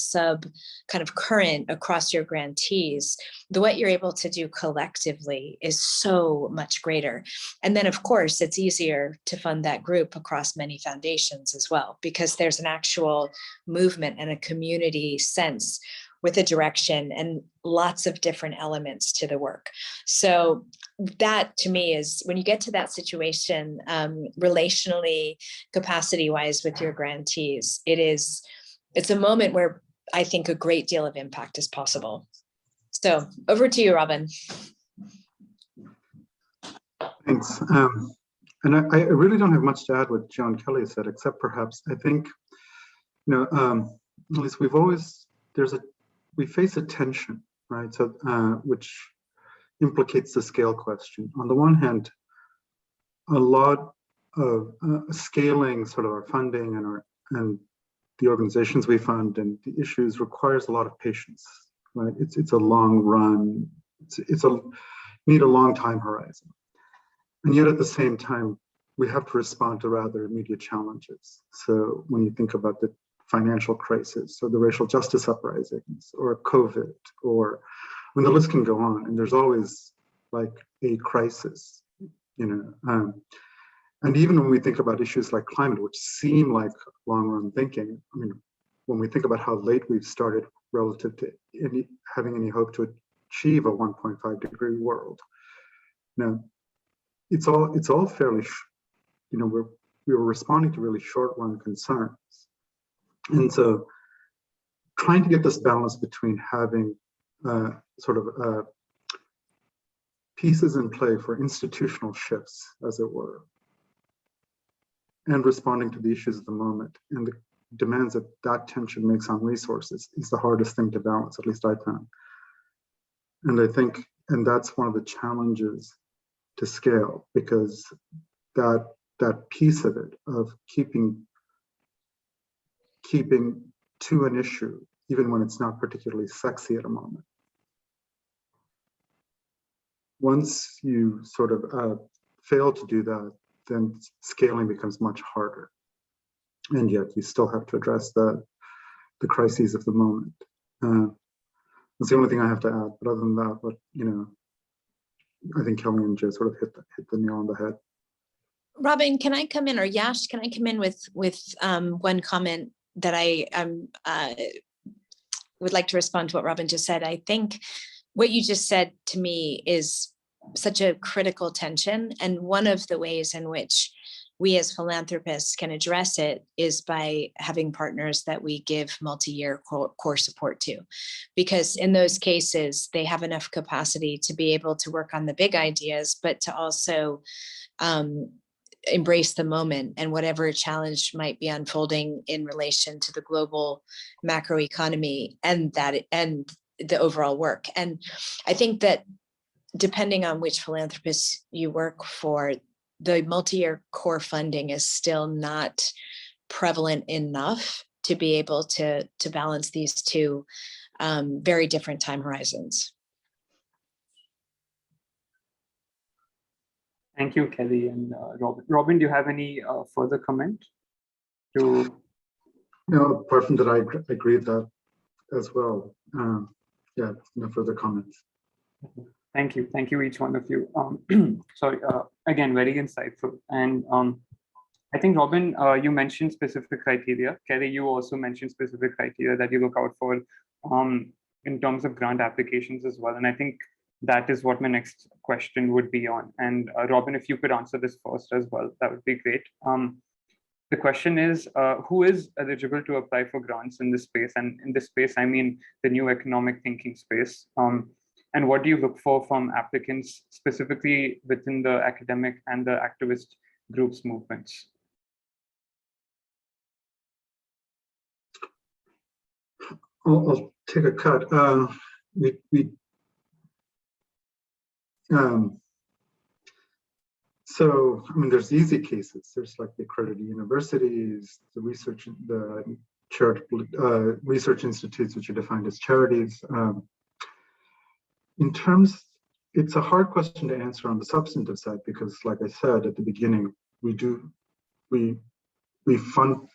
kind of current across your grantees, what you're able to do collectively is so much greater. And then of course, it's easier to fund that group across many foundations as well, because there's an actual movement and a community sense with a direction and lots of different elements to the work. So that to me is, when you get to that situation, relationally, capacity-wise with your grantees, it's a moment where I think a great deal of impact is possible. So over to you, Robin. Thanks. And I really don't have much to add what John Kelly said, except perhaps I think, at least we face a tension, right? So which implicates the scale question. On the one hand, a lot of scaling sort of our funding and the organizations we fund and the issues requires a lot of patience, right? It's a long run. Need a long time horizon. And yet at the same time, we have to respond to rather immediate challenges. So when you think about the financial crisis or the racial justice uprisings or COVID, or when the list can go on, and there's always like a crisis, and even when we think about issues like climate, which seem like long-run thinking, I mean, when we think about how late we've started relative to having any hope to achieve a 1.5 degree world, it's all fairly, we were responding to really short-run concerns, and so trying to get this balance between having sort of pieces in play for institutional shifts, as it were, and responding to the issues of the moment and the demands that tension makes on resources is the hardest thing to balance, at least I found. And I think, and that's one of the challenges to scale, because that piece of it, of keeping to an issue, even when it's not particularly sexy at a moment. Once you sort of fail to do that, then scaling becomes much harder. And yet you still have to address the crises of the moment. That's the only thing I have to add. But other than that, I think Kelly and Joe sort of hit the nail on the head. Robin, can I come in, or Yash, can I come in with one comment that I would like to respond to what Robin just said? I think what you just said to me is such a critical tension. And one of the ways in which we as philanthropists can address it is by having partners that we give multi-year core support to. Because in those cases, they have enough capacity to be able to work on the big ideas, but to also embrace the moment and whatever challenge might be unfolding in relation to the global macroeconomy and the overall work. And I think that depending on which philanthropists you work for, the multi-year core funding is still not prevalent enough to be able to balance these two very different time horizons. Thank you, Kelly and Robin. Robin, do you have any further comment? Apart from that, I agree with that as well. Yeah, no further comments. Thank you, each one of you. Sorry, again, very insightful. And I think, Robin, you mentioned specific criteria. Kelly, you also mentioned specific criteria that you look out for in terms of grant applications as well. And I think that is what my next question would be on. And Robin, if you could answer this first as well, that would be great. The question is, who is eligible to apply for grants in this space? And in this space, I mean the new economic thinking space. And what do you look for from applicants, specifically within the academic and the activist groups movements? I'll take a cut. So, I mean, there's easy cases. There's like the accredited universities, the charitable research institutes, which are defined as charities. In terms, it's a hard question to answer on the substantive side because, like I said at the beginning, we fund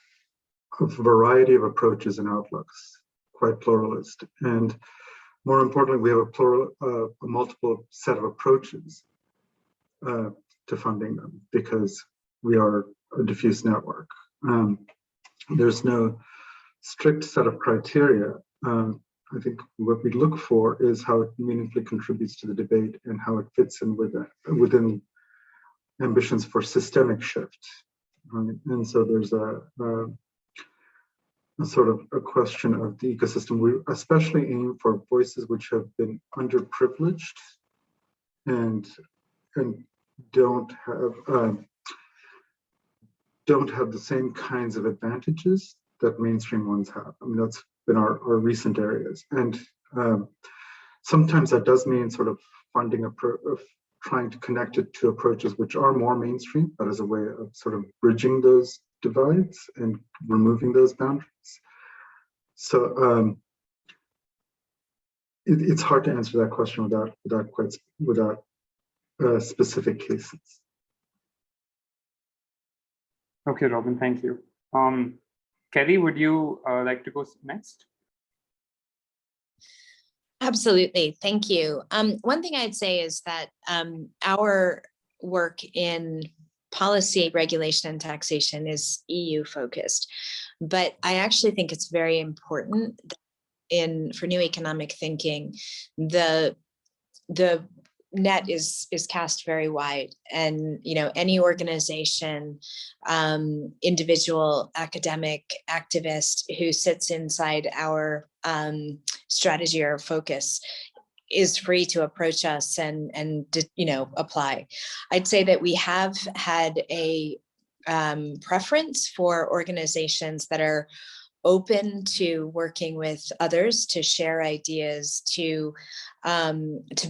a variety of approaches and outlooks, quite pluralist, and more importantly, we have a multiple set of approaches to funding them because we are a diffuse network. There's no strict set of criteria. I think what we look for is how it meaningfully contributes to the debate and how it fits in within ambitions for systemic shift. Right? And so there's a sort of a question of the ecosystem. We especially aim for voices which have been underprivileged and don't have the same kinds of advantages that mainstream ones have. I mean, that's been our recent areas. And sometimes that does mean sort of funding of trying to connect it to approaches which are more mainstream, but as a way of sort of bridging those divides and removing those boundaries. So it's hard to answer that question without specific cases. Okay, Robin, thank you. Kelly, would you like to go next? Absolutely, thank you. One thing I'd say is that our work in policy, regulation, and taxation is EU focused, but I actually think it's very important that for new economic thinking, the net is cast very wide, and any organization, individual, academic, activist who sits inside our strategy or focus is free to approach us and apply. I'd say that we have had a preference for organizations that are open to working with others to share ideas, to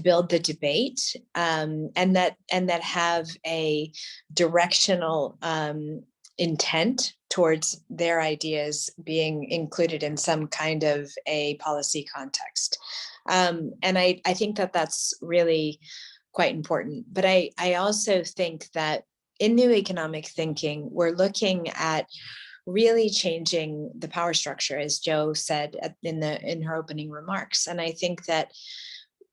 build the debate, and that have a directional intent towards their ideas being included in some kind of a policy context. And I think that that's really quite important. But I also think that in new economic thinking, we're looking at really changing the power structure, as Jo said in her opening remarks. And I think that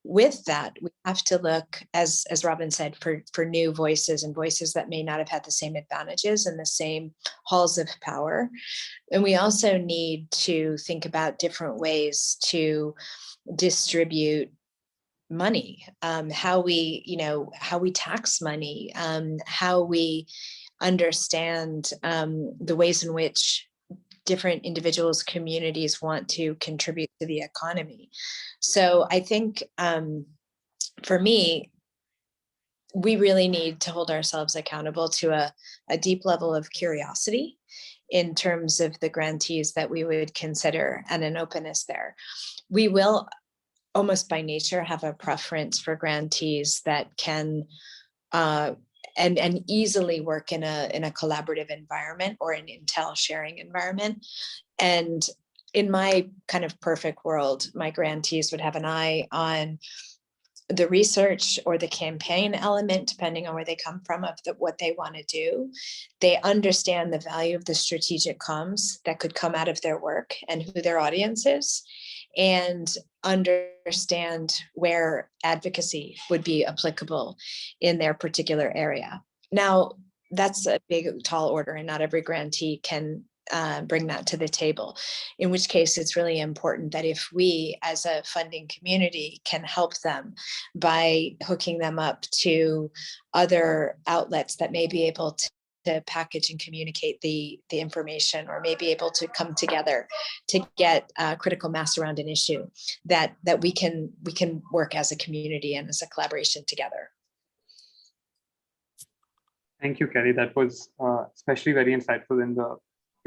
with that, we have to look, as Robin said, for new voices and voices that may not have had the same advantages and the same halls of power. And we also need to think about different ways to distribute money, how we tax money, how we understand the ways in which different individuals, communities want to contribute to the economy. So I think for me, we really need to hold ourselves accountable to a deep level of curiosity in terms of the grantees that we would consider and an openness there. We will almost by nature have a preference for grantees that can and easily work in a collaborative environment or an intel sharing environment. And in my kind of perfect world, my grantees would have an eye on the research or the campaign element, depending on where they come from, of what they want to do. They understand the value of the strategic comms that could come out of their work and who their audience is, and understand where advocacy would be applicable in their particular area. Now, that's a big, tall order, and not every grantee can bring that to the table, in which case it's really important that if we as a funding community can help them by hooking them up to other outlets that may be able to package and communicate the information, or may be able to come together to get critical mass around an issue, that we can work as a community and as a collaboration together. Thank you, Kelly. That was especially very insightful in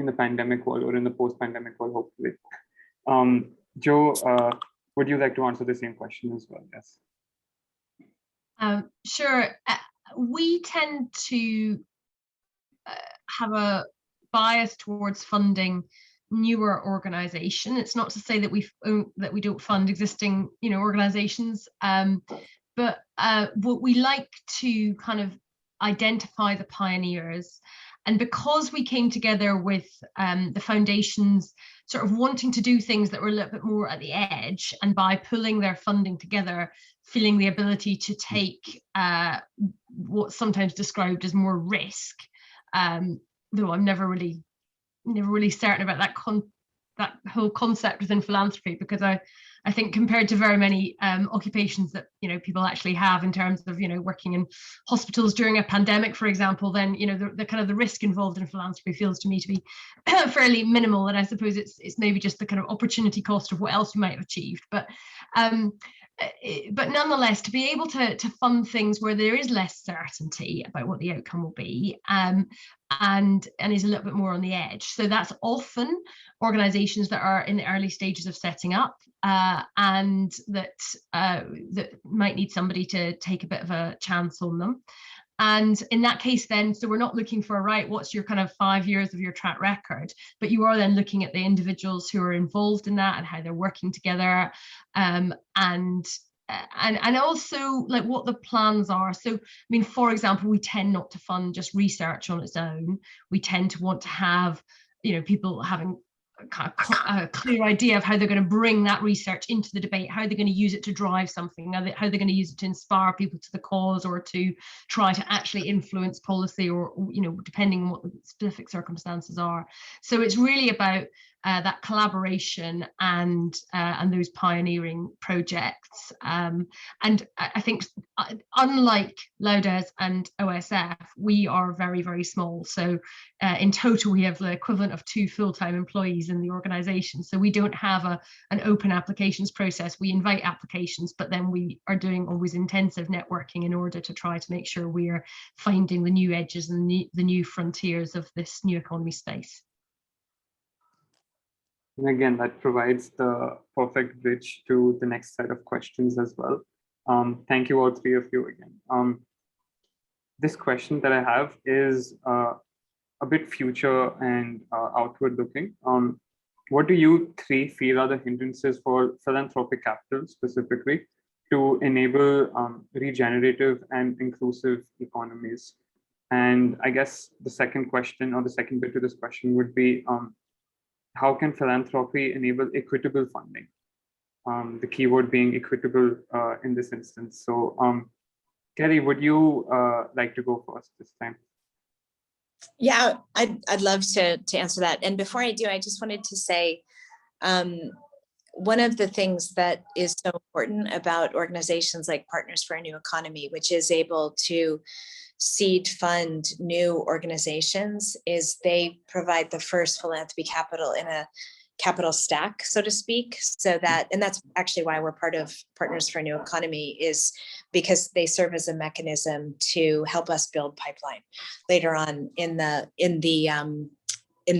the pandemic world, or in the post-pandemic world, hopefully. Joe, would you like to answer the same question as well? Yes. Sure. We tend to have a bias towards funding newer organization. It's not to say that we don't fund existing, organizations, but what we like to kind of identify the pioneers. And because we came together with the foundations sort of wanting to do things that were a little bit more at the edge, and by pulling their funding together, feeling the ability to take what's sometimes described as more risk, though I'm never really certain about that whole concept within philanthropy, because I think compared to very many occupations that people actually have in terms of working in hospitals during a pandemic, for example, then the kind of the risk involved in philanthropy feels to me to be fairly minimal, and I suppose it's maybe just the kind of opportunity cost of what else you might have achieved. But nonetheless, to be able to fund things where there is less certainty about what the outcome will be, and is a little bit more on the edge. So that's often organizations that are in the early stages of setting up, and that might need somebody to take a bit of a chance on them. And in that case then, so we're not looking for, right, what's your kind of 5 years of your track record, but you are then looking at the individuals who are involved in that and how they're working together, and also like what the plans are. So, I mean, for example, we tend not to fund just research on its own. We tend to want to have, people having a clear idea of how they're going to bring that research into the debate, how they're going to use it to drive something, how they're going to use it to inspire people to the cause, or to try to actually influence policy, or depending on what the specific circumstances are. So it's really about that collaboration and those pioneering projects. And I think unlike Laudes and OSF, we are very, very small. So in total, we have the equivalent of 2 full-time employees in the organization. So we don't have an open applications process. We invite applications, but then we are doing always intensive networking in order to try to make sure we are finding the new edges and the new frontiers of this new economy space. And again, that provides the perfect bridge to the next set of questions as well. Thank you, all three of you again. This question that I have is a bit future and outward looking. What do you three feel are the hindrances for philanthropic capital specifically to enable regenerative and inclusive economies? And I guess the second question, or the second bit to this question, would be, how can philanthropy enable equitable funding? The keyword being equitable in this instance. So Kelly, would you like to go first this time? Yeah, I'd love to answer that. And before I do, I just wanted to say, one of the things that is so important about organizations like Partners for a New Economy, which is able to seed fund new organizations, is they provide the first philanthropy capital in a capital stack, so to speak. So that, and that's actually why we're part of Partners for a New Economy, is because they serve as a mechanism to help us build pipeline later on in the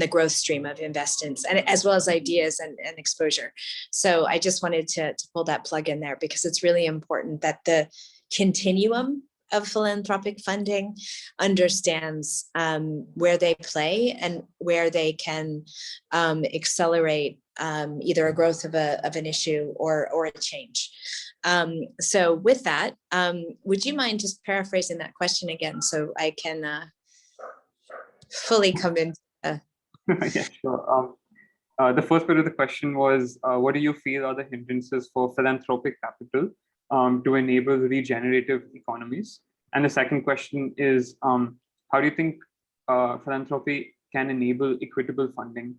growth stream of investments, and as well as ideas and exposure. So I just wanted to pull that plug in there, because it's really important that the continuum of philanthropic funding understands where they play and where they can accelerate either a growth of an issue or a change. So with that, would you mind just paraphrasing that question again so I can fully come in? Yeah, sure. The first bit of the question was, what do you feel are the hindrances for philanthropic capital to enable regenerative economies? And the second question is, how do you think philanthropy can enable equitable funding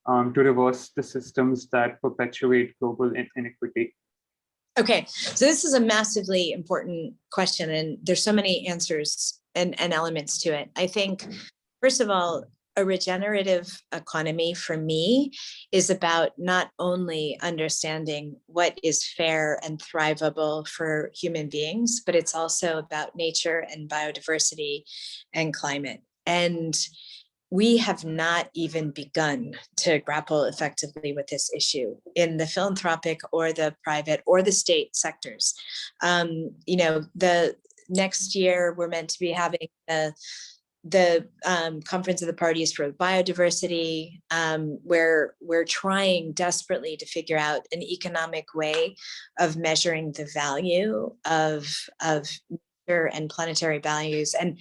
to reverse the systems that perpetuate global inequity? Okay, so this is a massively important question, and there's so many answers and elements to it. I think, first of all, a regenerative economy for me is about not only understanding what is fair and thrivable for human beings, but it's also about nature and biodiversity and climate. And we have not even begun to grapple effectively with this issue in the philanthropic or the private or the state sectors. The next year we're meant to be having the Conference of the Parties for Biodiversity, where we're trying desperately to figure out an economic way of measuring the value of and planetary values, and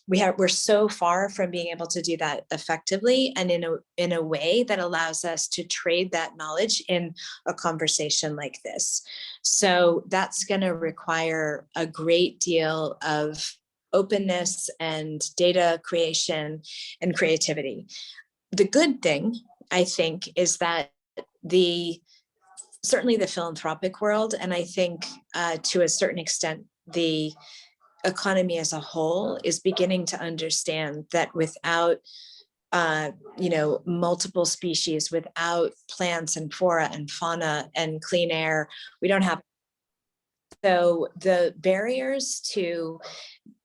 we're so far from being able to do that effectively and in a way that allows us to trade that knowledge in a conversation like this. So that's going to require a great deal of openness and data creation and creativity. The good thing, I think, is that certainly the philanthropic world, and I think to a certain extent the economy as a whole, is beginning to understand that without multiple species, without plants and flora and fauna and clean air, we don't have. So the barriers to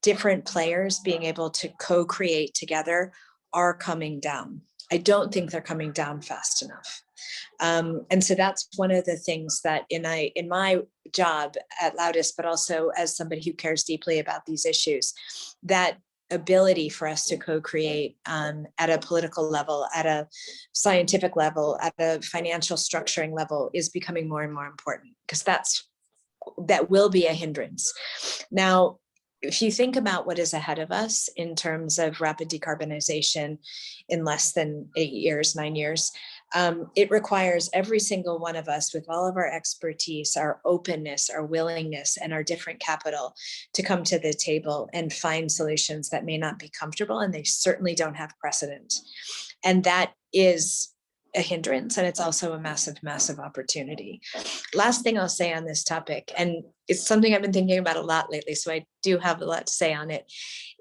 different players being able to co-create together are coming down. I don't think they're coming down fast enough. And so that's one of the things that in my job at Laudes, but also as somebody who cares deeply about these issues, that ability for us to co-create at a political level, at a scientific level, at a financial structuring level is becoming more and more important, because that will be a hindrance. Now, if you think about what is ahead of us in terms of rapid decarbonization in less than 8 years, 9 years, it requires every single one of us, with all of our expertise, our openness, our willingness, and our different capital, to come to the table and find solutions that may not be comfortable, and they certainly don't have precedent. And that is a hindrance, and it's also a massive, massive opportunity. Last thing I'll say on this topic, and it's something I've been thinking about a lot lately, so I do have a lot to say on it,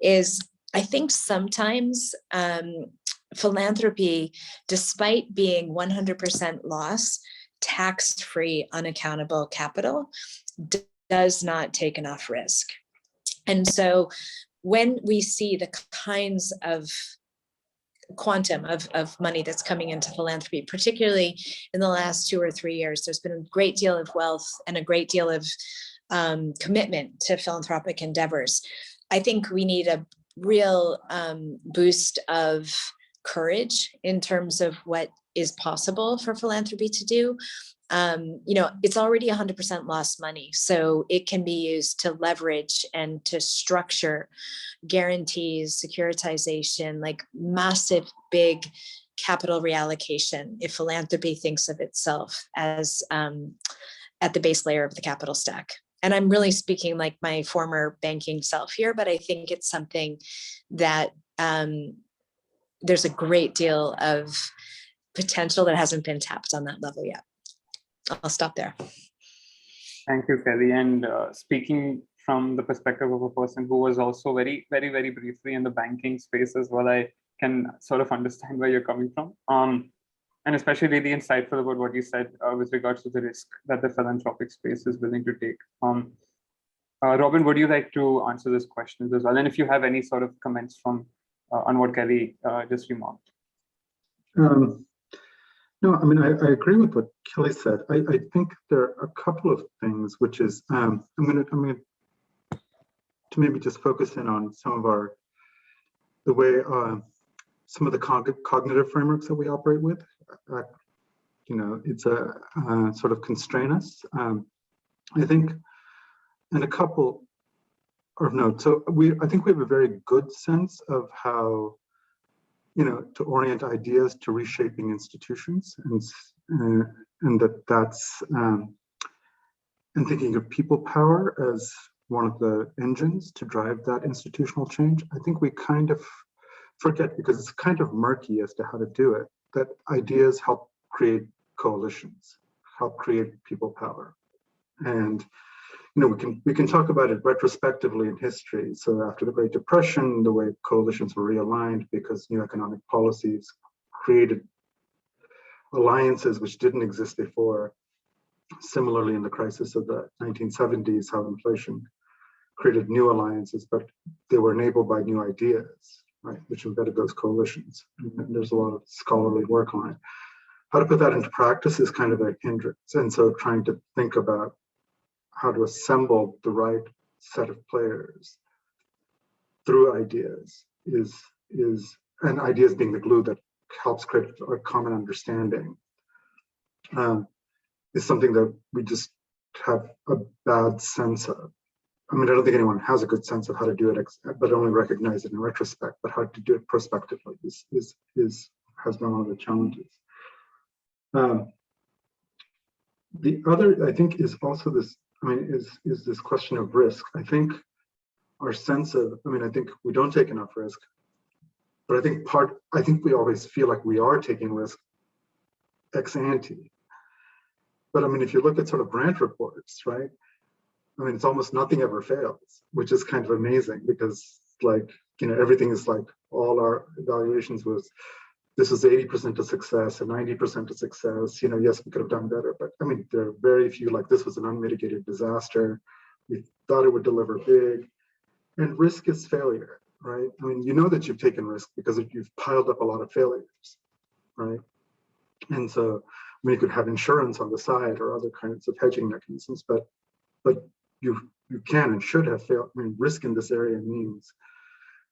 is I think sometimes philanthropy, despite being 100% loss, tax-free, unaccountable capital, does not take enough risk. And so when we see the kinds of quantum of money that's coming into philanthropy, particularly in the last 2 or 3 years, there's been a great deal of wealth and a great deal of commitment to philanthropic endeavors. I think we need a real boost of courage in terms of what is possible for philanthropy to do. It's already 100% lost money, so it can be used to leverage and to structure guarantees, securitization, like massive, big capital reallocation, if philanthropy thinks of itself as at the base layer of the capital stack. And I'm really speaking like my former banking self here, but I think it's something that there's a great deal of potential that hasn't been tapped on that level yet. I'll stop there. Thank you, Kelly. And speaking from the perspective of a person who was also very, very, very briefly in the banking space as well, I can sort of understand where you're coming from. And especially really insightful about what you said with regards to the risk that the philanthropic space is willing to take. Robin, would you like to answer this question as well? And if you have any sort of comments on what Kelly just remarked. No, I mean, I agree with what Kelly said. I think there are a couple of things, which is, I'm going to maybe just focus in on some of the way, some of the cognitive frameworks that we operate with. It's sort of constrain us. I think, and a couple of notes. So I think we have a very good sense of how, to orient ideas to reshaping institutions, and that's and thinking of people power as one of the engines to drive that institutional change. I think we kind of forget, because it's kind of murky as to how to do it, that ideas help create coalitions, help create people power. And we can talk about it retrospectively in history. So after the Great Depression, the way coalitions were realigned because new economic policies created alliances which didn't exist before. Similarly, in the crisis of the 1970s, how inflation created new alliances, but they were enabled by new ideas. right, which embedded those coalitions. And there's a lot of scholarly work on it. How to put that into practice is kind of a hindrance. And so trying to think about how to assemble the right set of players through ideas and ideas being the glue that helps create a common understanding, is something that we just have a bad sense of. I mean, I don't think anyone has a good sense of how to do it, but only recognize it in retrospect. But how to do it prospectively has been one of the challenges. The other, I think, is also this. I mean, is this question of risk. I think our sense of, I mean, I think we don't take enough risk, but I think we always feel like we are taking risk ex ante. But I mean, if you look at sort of grant reports, right? I mean, it's almost nothing ever fails, which is kind of amazing because, like, you know, everything is like all our evaluations was, this was 80% of success and 90% of success. You know, yes, we could have done better, but I mean, there are very few, like, this was an unmitigated disaster. We thought it would deliver big, and risk is failure, right? I mean, you know that you've taken risk because you've piled up a lot of failures, right? And so, I mean, you could have insurance on the side or other kinds of hedging mechanisms, but you can and should have failed. I mean, risk in this area means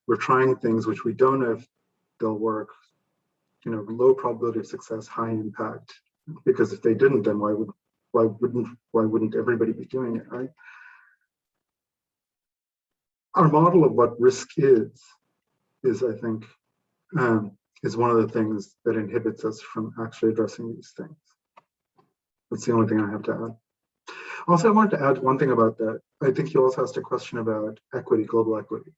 we're trying things which we don't know if they'll work. You know, low probability of success, high impact. Because if they didn't, then why wouldn't everybody be doing it, right? Our model of what risk is I think, is one of the things that inhibits us from actually addressing these things. That's the only thing I have to add. Also, I wanted to add one thing about that. I think you also asked a question about equity, global equity,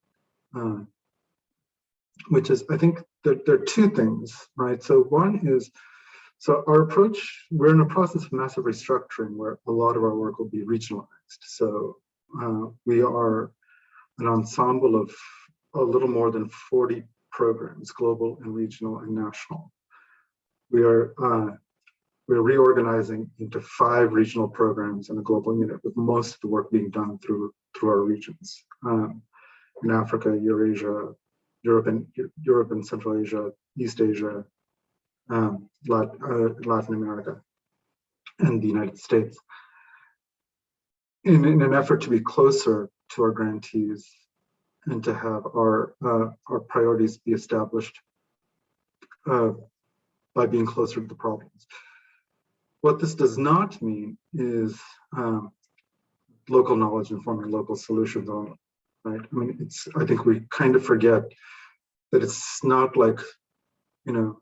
which is, I think that there are two things, right? So one is, so our approach, we're in a process of massive restructuring where a lot of our work will be regionalized. So we are an ensemble of a little more than 40 programs, global and regional and national. We're reorganizing into 5 regional programs and a global unit, with most of the work being done through our regions, in Africa, Eurasia, Europe and Central Asia, East Asia, Latin America, and the United States, in an effort to be closer to our grantees and to have our priorities be established by being closer to the problems. What this does not mean is local knowledge informing local solutions only, right? I mean, I think we kind of forget that it's not like, you know,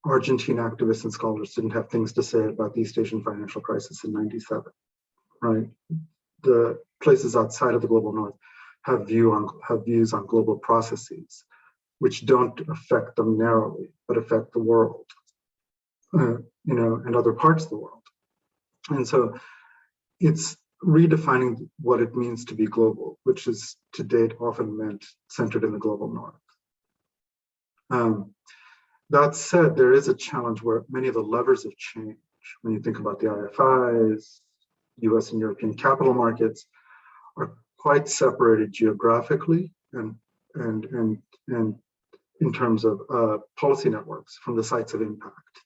Argentine activists and scholars didn't have things to say about the East Asian financial crisis in '97, right? The places outside of the global north have views on global processes, which don't affect them narrowly, but affect the world, you know, and other parts of the world. And so it's redefining what it means to be global, which is to date often meant centered in the global north. That said, there is a challenge where many of the levers of change, when you think about the IFIs, US and European capital markets, are quite separated geographically and in terms of policy networks from the sites of impact.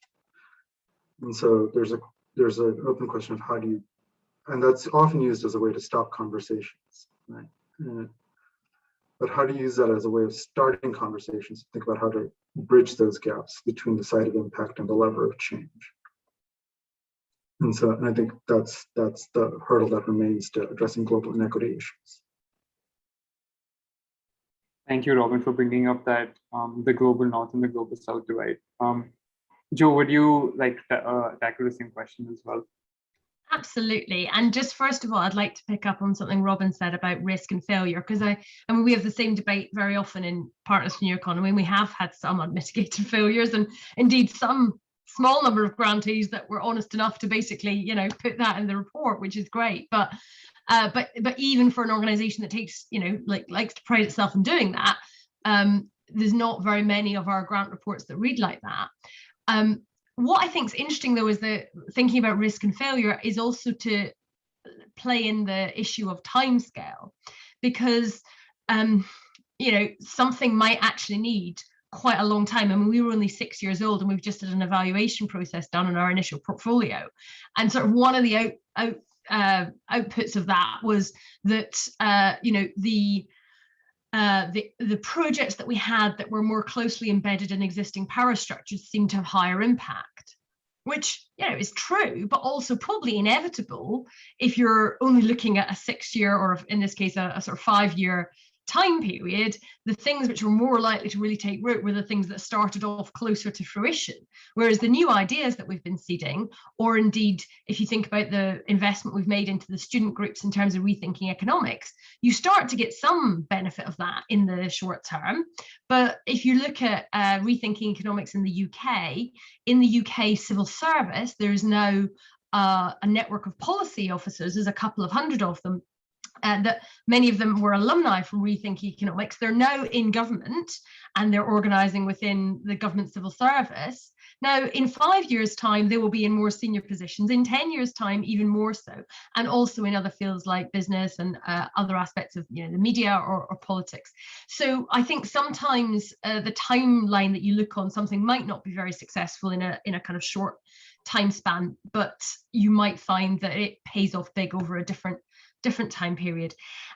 And so there's an open question of how do you, and that's often used as a way to stop conversations, right? But how do you use that as a way of starting conversations? Think about how to bridge those gaps between the site of impact and the lever of change. And so I think that's the hurdle that remains to addressing global inequity issues. Thank you, Robin, for bringing up that the global north and the global south divide. Joe, would you like to tackle the same question as well? Absolutely. And just first of all, I'd like to pick up on something Robin said about risk and failure, because I mean, we have the same debate very often in Partners for New Economy, and we have had some unmitigated failures, and indeed some small number of grantees that were honest enough to basically, you know, put that in the report, which is great. But even for an organization that takes, you know, likes to pride itself in doing that, there's not very many of our grant reports that read like that. What I think is interesting, though, is that thinking about risk and failure is also to play in the issue of timescale, because something might actually need quite a long time. I mean, we were only 6 years old and we've just had an evaluation process done on our initial portfolio. And sort of one of the outputs of that was that, the projects that we had that were more closely embedded in existing power structures seemed to have higher impact, which is true, but also probably inevitable if you're only looking at a 6-year, or in this case, a sort of 5-year time period. The things which were more likely to really take root were the things that started off closer to fruition. Whereas the new ideas that we've been seeding, or indeed, if you think about the investment we've made into the student groups in terms of rethinking economics, you start to get some benefit of that in the short term. But if you look at rethinking economics in the UK civil service, there's now a network of policy officers, there's a couple of hundred of them, that many of them were alumni from Rethink Economics. They're now in government and they're organising within the government civil service. Now, in 5 years' time, they will be in more senior positions. In 10 years' time, even more so, and also in other fields like business and other aspects of the media or politics. So I think sometimes the timeline that you look on something might not be very successful in a kind of short time span, but you might find that it pays off big over a different time period.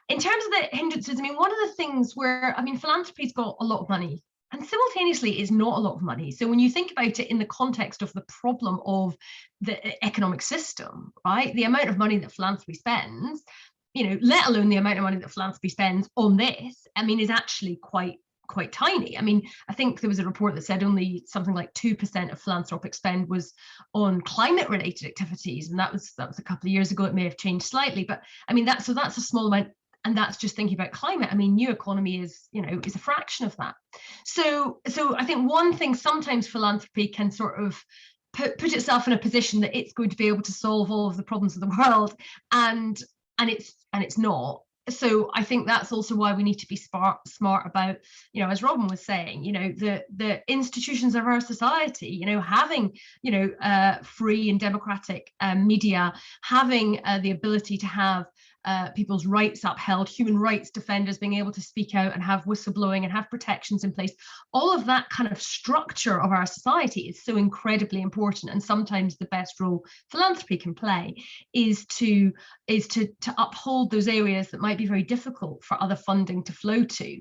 In terms of the hindrances, I mean, one of the things where, philanthropy's got a lot of money and simultaneously is not a lot of money. So when you think about it in the context of the problem of the economic system, right, the amount of money that philanthropy spends, let alone the amount of money that philanthropy spends on this, is actually quite tiny. I think there was a report that said only something like 2% of philanthropic spend was on climate related activities, and that was a couple of years ago. It may have changed slightly, but that's a small amount, and that's just thinking about climate. New economy is a fraction of that. So I think one thing, sometimes philanthropy can sort of put itself in a position that it's going to be able to solve all of the problems of the world, and it's not. So I think that's also why we need to be smart about, as Robin was saying, the institutions of our society, having, free and democratic media, having the ability to have people's rights upheld, human rights defenders being able to speak out and have whistleblowing and have protections in place. All of that kind of structure of our society is so incredibly important. And sometimes the best role philanthropy can play is to uphold those areas that might be very difficult for other funding to flow to,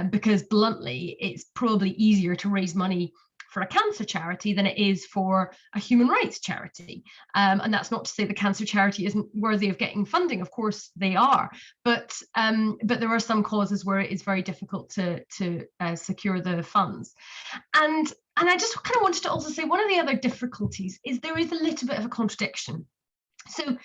because bluntly, it's probably easier to raise money for a cancer charity than it is for a human rights charity. And that's not to say the cancer charity isn't worthy of getting funding. Of course they are, but there are some causes where it is very difficult to secure the funds. And I just kind of wanted to also say one of the other difficulties is there is a little bit of a contradiction. So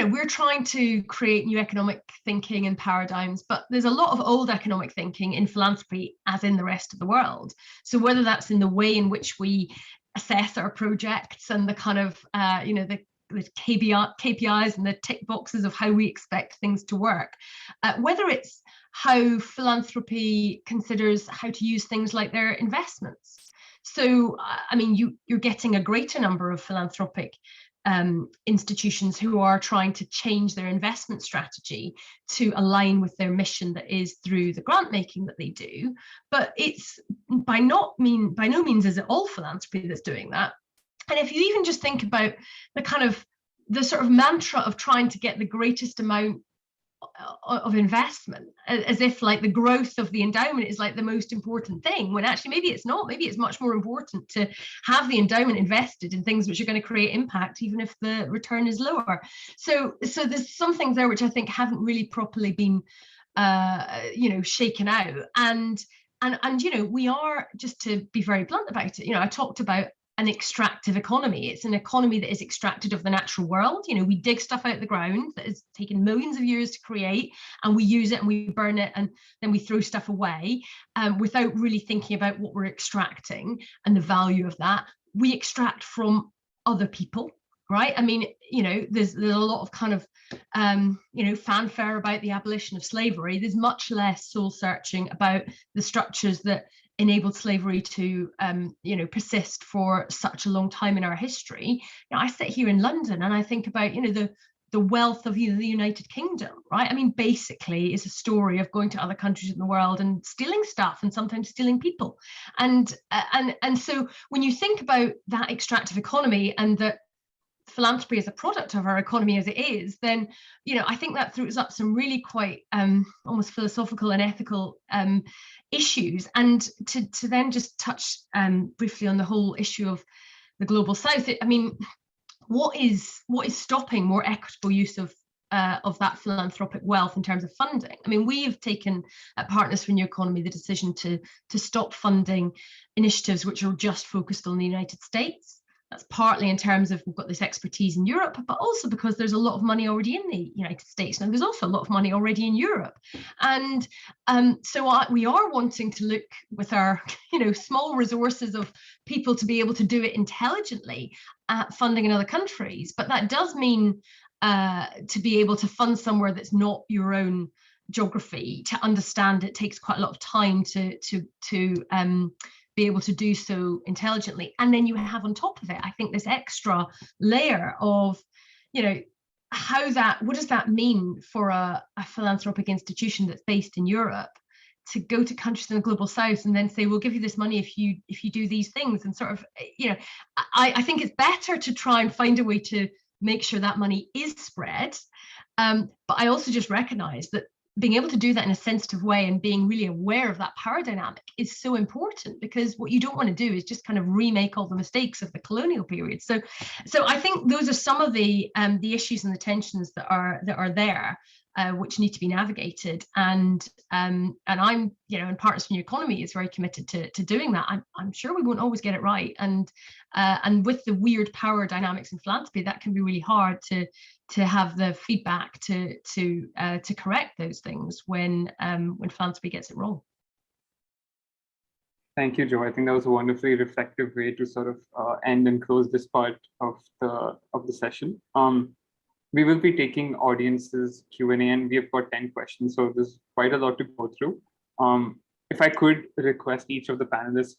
we're trying to create new economic thinking and paradigms, but there's a lot of old economic thinking in philanthropy as in the rest of the world. So whether that's in the way in which we assess our projects and the kind of, the KPIs and the tick boxes of how we expect things to work, whether it's how philanthropy considers how to use things like their investments. So, you're getting a greater number of philanthropic institutions who are trying to change their investment strategy to align with their mission that is through the grant making that they do. But it's by no means is it all philanthropy that's doing that. And if you even just think about the sort of mantra of trying to get the greatest amount of investment, as if like the growth of the endowment is like the most important thing, when actually maybe it's not. Maybe it's much more important to have the endowment invested in things which are going to create impact, even if the return is lower. So there's some things there which I think haven't really properly been shaken out, and we are, just to be very blunt about it, I talked about an extractive economy. It's an economy that is extracted of the natural world. We dig stuff out of the ground that has taken millions of years to create, and we use it and we burn it and then we throw stuff away without really thinking about what we're extracting and the value of that. We extract from other people, right? There's a lot of kind of fanfare about the abolition of slavery. There's much less soul searching about the structures that enabled slavery to persist for such a long time in our history. I sit here in London and I think about the the wealth of either the United Kingdom, right? I mean, basically, it's a story of going to other countries in the world and stealing stuff and sometimes stealing people. And so when you think about that extractive economy and that philanthropy is a product of our economy as it is, then I think that throws up some really quite almost philosophical and ethical issues. And to then just touch briefly on the whole issue of the global south, I mean, what is stopping more equitable use of that philanthropic wealth in terms of funding? I mean, we have taken at Partners for New Economy the decision to stop funding initiatives which are just focused on the United States. That's partly in terms of we've got this expertise in Europe, but also because there's a lot of money already in the United States. Now, there's also a lot of money already in Europe. And so we are wanting to look with our small resources of people to be able to do it intelligently at funding in other countries. But that does mean to be able to fund somewhere that's not your own geography, to understand it takes quite a lot of time to be able to do so intelligently. And then you have on top of it, I think, this extra layer of, what does that mean for a philanthropic institution that's based in Europe to go to countries in the global south and then say, we'll give you this money if you do these things, and sort of, I think it's better to try and find a way to make sure that money is spread. But I also just recognize that being able to do that in a sensitive way and being really aware of that power dynamic is so important, because what you don't want to do is just kind of remake all the mistakes of the colonial period. So I think those are some of the issues and the tensions that are there, which need to be navigated. And I'm, and Partners for New Economy is very committed to doing that. I'm sure we won't always get it right, and with the weird power dynamics in philanthropy, that can be really hard to have the feedback to correct those things when philanthropy gets it wrong. Thank you, Joe. I think that was a wonderfully reflective way to sort of end and close this part of the session. We will be taking audience's Q&A, and we have got 10 questions, so there's quite a lot to go through. If I could request each of the panelists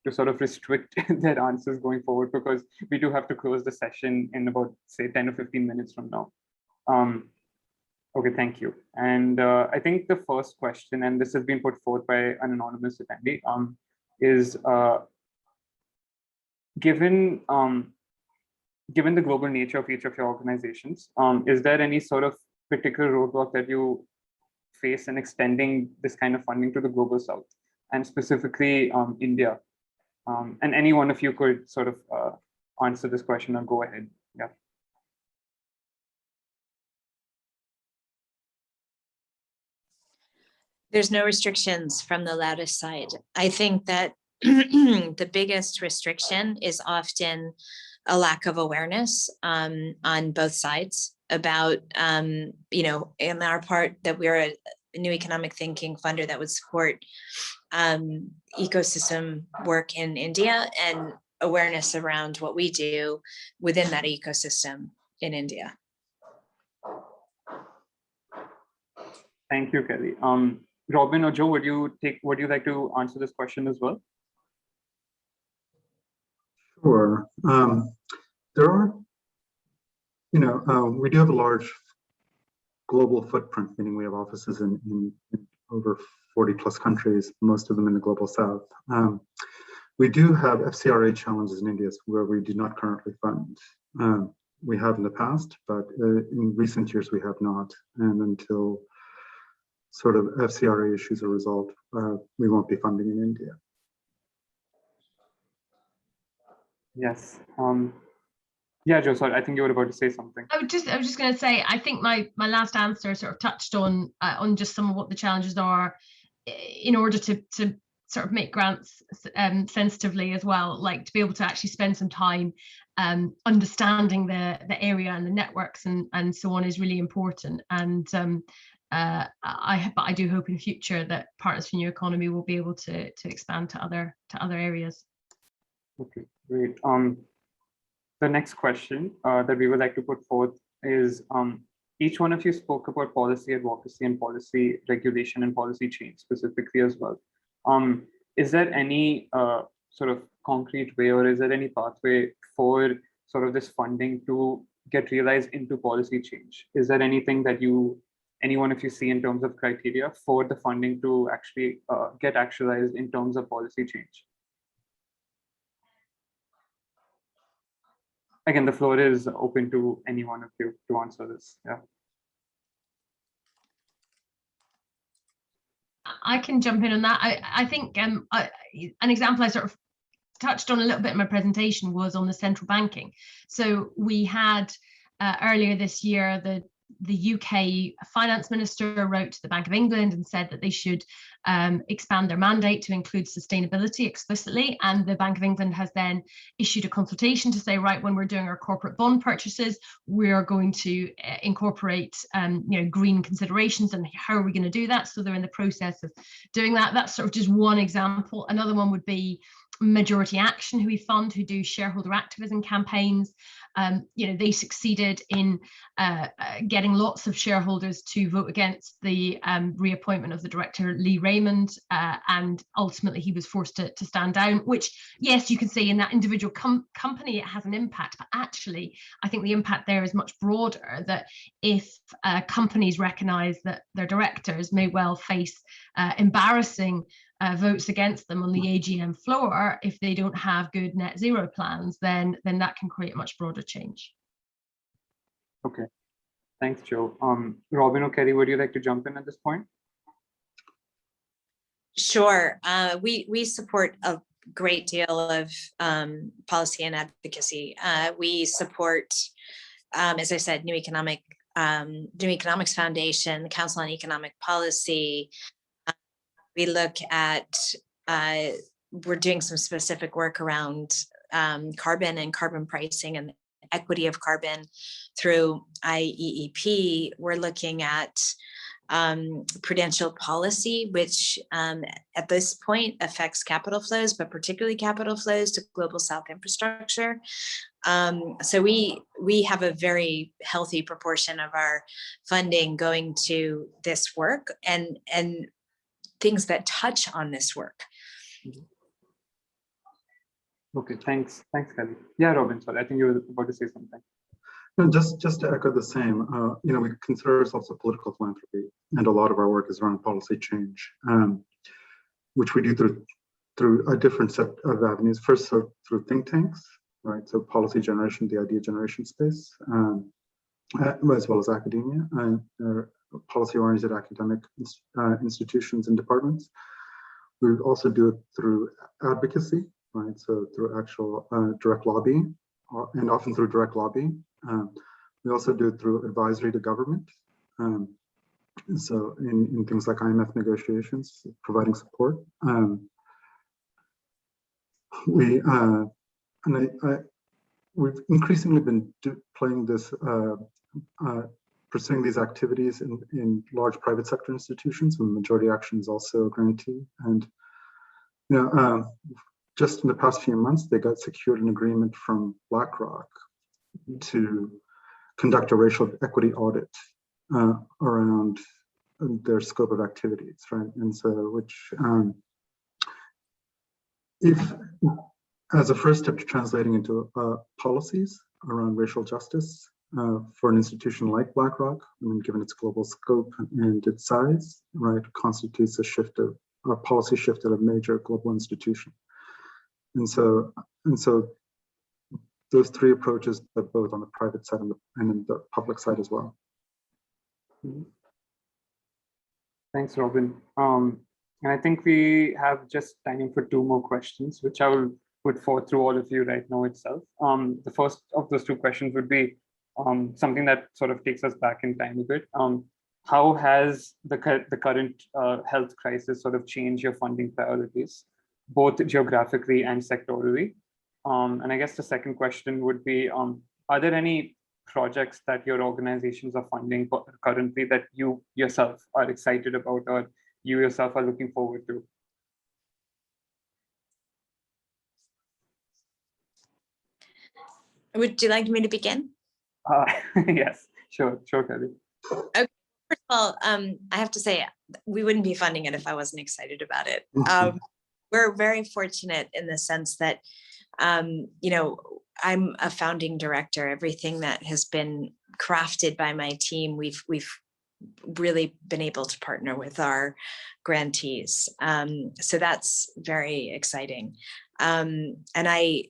to sort of restrict their answers going forward, because we do have to close the session in about, say, 10 or 15 minutes from now. Okay, thank you. And I think the first question, and this has been put forth by an anonymous attendee, is given the global nature of each of your organizations, is there any sort of particular roadblock that you face in extending this kind of funding to the global south, and specifically India? And any one of you could sort of answer this question or go ahead. Yeah. There's no restrictions from the Laudes side. I think that the biggest restriction is often a lack of awareness on both sides about, in our part, that we're a new economic thinking funder that would support ecosystem work in India, and awareness around what we do within that ecosystem in India. Thank you, Kelly. Robin or Joe, would you like to answer this question as well? Sure. There are, we do have a large global footprint, meaning we have offices in over 40 plus countries, most of them in the global south. We do have FCRA challenges in India where we do not currently fund. We have in the past, but in recent years we have not. And until sort of FCRA issues are resolved, we won't be funding in India. Yes. Yeah, Joe, sorry, I think you were about to say something. I was just going to say, I think my last answer sort of touched on just some of what the challenges are in order to sort of make grants sensitively as well, like to be able to actually spend some time understanding the area and the networks and so on is really important. And I do hope in future that Partners for New Economy will be able to expand to other areas. Okay, great. The next question that we would like to put forth is, each one of you spoke about policy advocacy and policy regulation and policy change specifically as well. Is there any sort of concrete way, or is there any pathway for sort of this funding to get realized into policy change? Is there anything that anyone of you see in terms of criteria for the funding to actually get actualized in terms of policy change? Again, the floor is open to any one of you to answer this. Yeah. I can jump in on that. I think an example I sort of touched on a little bit in my presentation was on the central banking. So we had earlier this year, the UK finance minister wrote to the Bank of England and said that they should expand their mandate to include sustainability explicitly. And the Bank of England has then issued a consultation to say, right, when we're doing our corporate bond purchases, we are going to incorporate green considerations, and how are we going to do that? So they're in the process of doing that. That's sort of just one example. Another one would be Majority Action, who we fund, who do shareholder activism campaigns. They succeeded in getting lots of shareholders to vote against the reappointment of the director Lee Raymond, and ultimately he was forced to stand down, which, yes, you can say in that individual company it has an impact, but actually I think the impact there is much broader, that if companies recognise that their directors may well face embarrassing votes against them on the AGM floor if they don't have good net zero plans, then that can create much broader change. Okay, thanks, Joe. Robin or Kelly, would you like to jump in at this point? Sure. We support a great deal of policy and advocacy. We support, as I said, New Economics Foundation, the Council on Economic Policy. We look at, we're doing some specific work around carbon and carbon pricing and equity of carbon through IEEP. We're looking at prudential policy, which at this point affects capital flows, but particularly capital flows to global South infrastructure. So we have a very healthy proportion of our funding going to this work and things that touch on this work. Okay, thanks, Kelly. Yeah, Robin, sorry, I think you were about to say something. No, just to echo the same, we consider ourselves a political philanthropy, and a lot of our work is around policy change, which we do through a different set of avenues. First, so through think tanks, right? So policy generation, the idea generation space, as well as academia, policy-oriented academic institutions and departments. We also do it through advocacy, right? So through actual direct lobbying, and often through direct lobbying. We also do it through advisory to government. So in things like IMF negotiations, providing support. We've increasingly been playing this, pursuing these activities in large private sector institutions, and Majority Action is also a grantee. And just in the past few months, they got secured an agreement from BlackRock to conduct a racial equity audit around their scope of activities, right? And so, which, if as a first step to translating into policies around racial justice for an institution like BlackRock, I mean, given its global scope and its size, right, constitutes a policy shift at a major global institution. And so those three approaches, but both on the private side and in the public side as well. Thanks, Robin. And I think we have just time for two more questions, which I will put forth through all of you right now itself. The first of those two questions would be something that sort of takes us back in time a bit. How has the current health crisis sort of changed your funding priorities, both geographically and sectorally? And I guess the second question would be, are there any projects that your organizations are funding currently that you yourself are excited about, or you yourself are looking forward to? Would you like me to begin? Yes, sure, Kelly. Okay. First of all, I have to say, we wouldn't be funding it if I wasn't excited about it. We're very fortunate in the sense that, I'm a founding director. Everything that has been crafted by my team, we've really been able to partner with our grantees. So that's very exciting. And I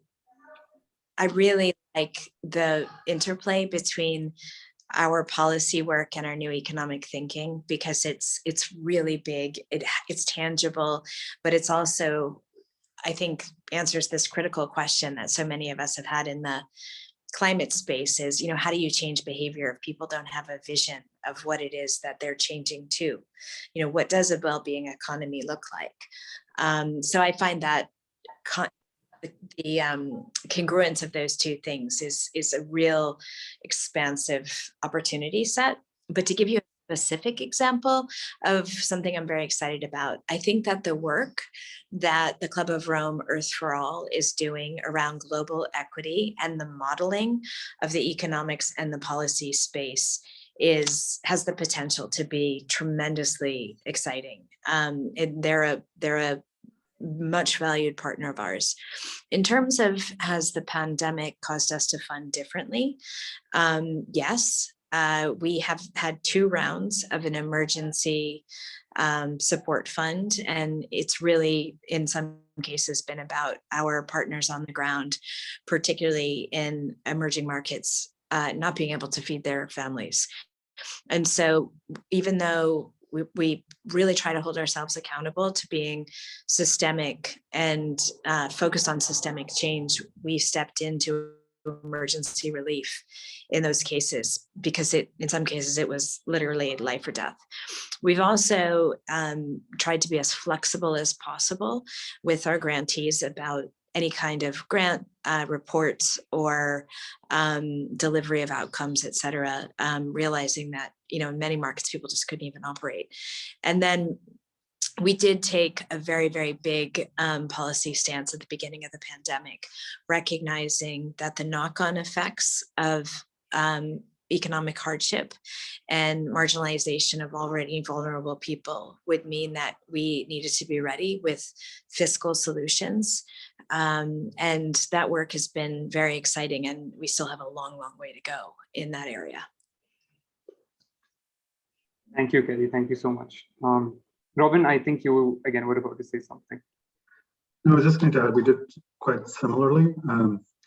really like the interplay between our policy work and our new economic thinking, because it's really big, it's tangible, but it's also, I think, answers this critical question that so many of us have had in the climate space is, how do you change behavior if people don't have a vision of what it is that they're changing to? What does a well-being economy look like? So I find that the congruence of those two things is a real expansive opportunity set. But to give you a specific example of something I'm very excited about, I think that the work that the Club of Rome Earth for All is doing around global equity and the modeling of the economics and the policy space has the potential to be tremendously exciting. And they're a much valued partner of ours. In terms of, has the pandemic caused us to fund differently? Yes, we have had 2 rounds of an emergency support fund, and it's really, in some cases, been about our partners on the ground, particularly in emerging markets, not being able to feed their families. And so even though we really try to hold ourselves accountable to being systemic and focused on systemic change, we stepped into emergency relief in those cases, because in some cases it was literally life or death. We've also tried to be as flexible as possible with our grantees about any kind of grant reports or delivery of outcomes, et cetera, realizing that, in many markets, people just couldn't even operate. And then we did take a very, very big policy stance at the beginning of the pandemic, recognizing that the knock-on effects of economic hardship and marginalization of already vulnerable people would mean that we needed to be ready with fiscal solutions. And that work has been very exciting, and we still have a long, long way to go in that area. Thank you, Kelly. Thank you so much. Robin, I think you, again, were about to say something. No, I was just going to add, we did quite similarly.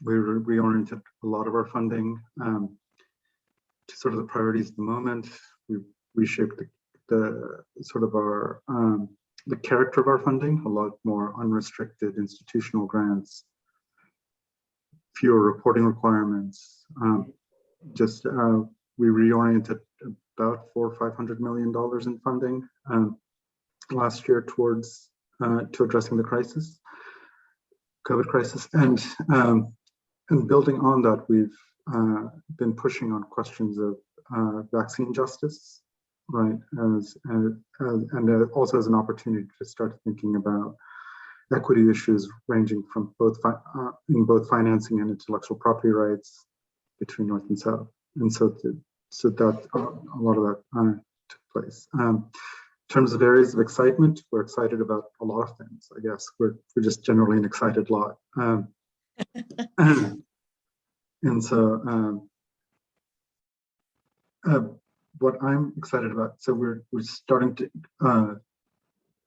We reoriented a lot of our funding to sort of the priorities of the moment. We reshaped the sort of our the character of our funding, a lot more unrestricted institutional grants, fewer reporting requirements. We reoriented about $400 or $500 million in funding last year towards to addressing the crisis, COVID crisis, and building on that, we've been pushing on questions of vaccine justice, right? And also as an opportunity to start thinking about equity issues ranging from in both financing and intellectual property rights between North and South, and so that a lot of that took place. In terms of areas of excitement, we're excited about a lot of things. I guess we're just generally an excited lot. And so what I'm excited about, so we're starting to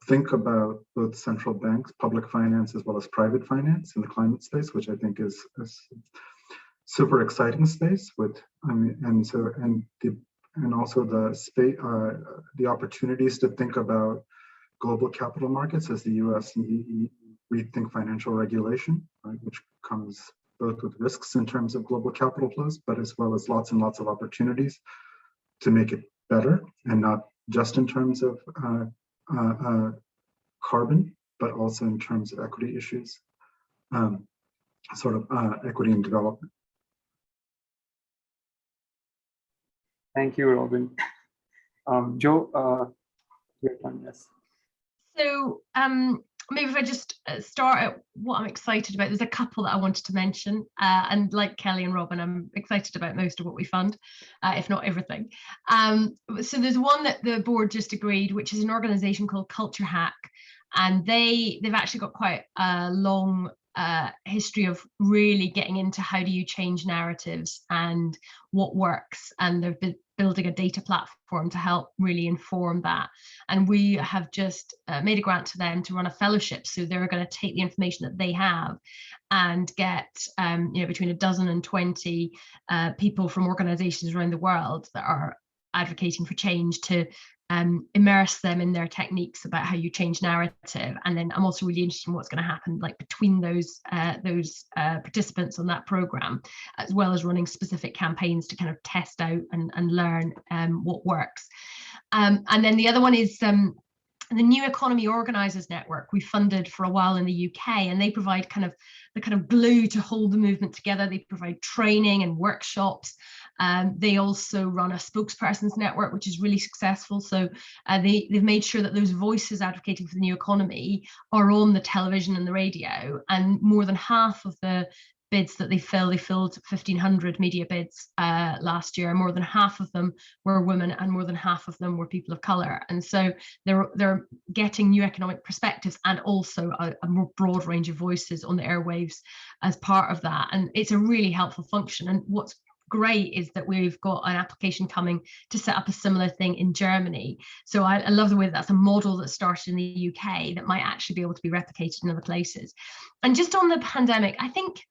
think about both central banks, public finance, as well as private finance in the climate space, which I think is a super exciting space. And also the opportunities to think about global capital markets as the US and the rethink financial regulation, right, which comes both with risks in terms of global capital flows, but as well as lots and lots of opportunities to make it better, and not just in terms of carbon, but also in terms of equity issues, equity and development. Thank you, Robin. Joe, your turn, yes. So maybe if I just start at what I'm excited about, there's a couple that I wanted to mention, and like Kelly and Robin, I'm excited about most of what we fund, if not everything. So there's one that the board just agreed, which is an organization called Culture Hack, and they've actually got quite a long history of really getting into how do you change narratives and what works, and they've been building a data platform to help really inform that. And we have just made a grant to them to run a fellowship, so they're going to take the information that they have and get between a dozen and 20 people from organizations around the world that are advocating for change to immerse them in their techniques about how you change narrative. And then I'm also really interested in what's going to happen like between those participants on that program, as well as running specific campaigns to kind of test out and learn what works. And then the other one is the New Economy Organisers Network. We funded for a while in the UK, and they provide the kind of glue to hold the movement together. They provide training and workshops. They also run a spokespersons network, which is really successful. So they've made sure that those voices advocating for the new economy are on the television and the radio. And more than half of the bids that they filled 1,500 media bids last year. More than half of them were women, and more than half of them were people of colour. And so they're getting new economic perspectives and also a more broad range of voices on the airwaves as part of that. And it's a really helpful function. And what's great is that we've got an application coming to set up a similar thing in Germany. So I love the way that's a model that started in the UK that might actually be able to be replicated in other places. And just on the pandemic, I think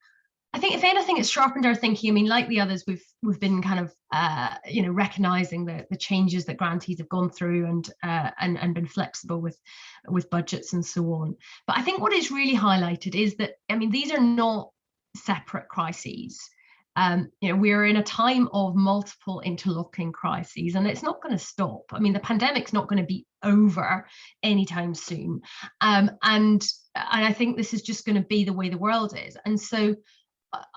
if anything, it's sharpened our thinking. I mean, like the others, we've been kind of recognizing the changes that grantees have gone through and been flexible with budgets and so on. But I think what is really highlighted is that, I mean, these are not separate crises. We're in a time of multiple interlocking crises, and it's not going to stop. I mean, the pandemic's not going to be over anytime soon, and I think this is just going to be the way the world is. And so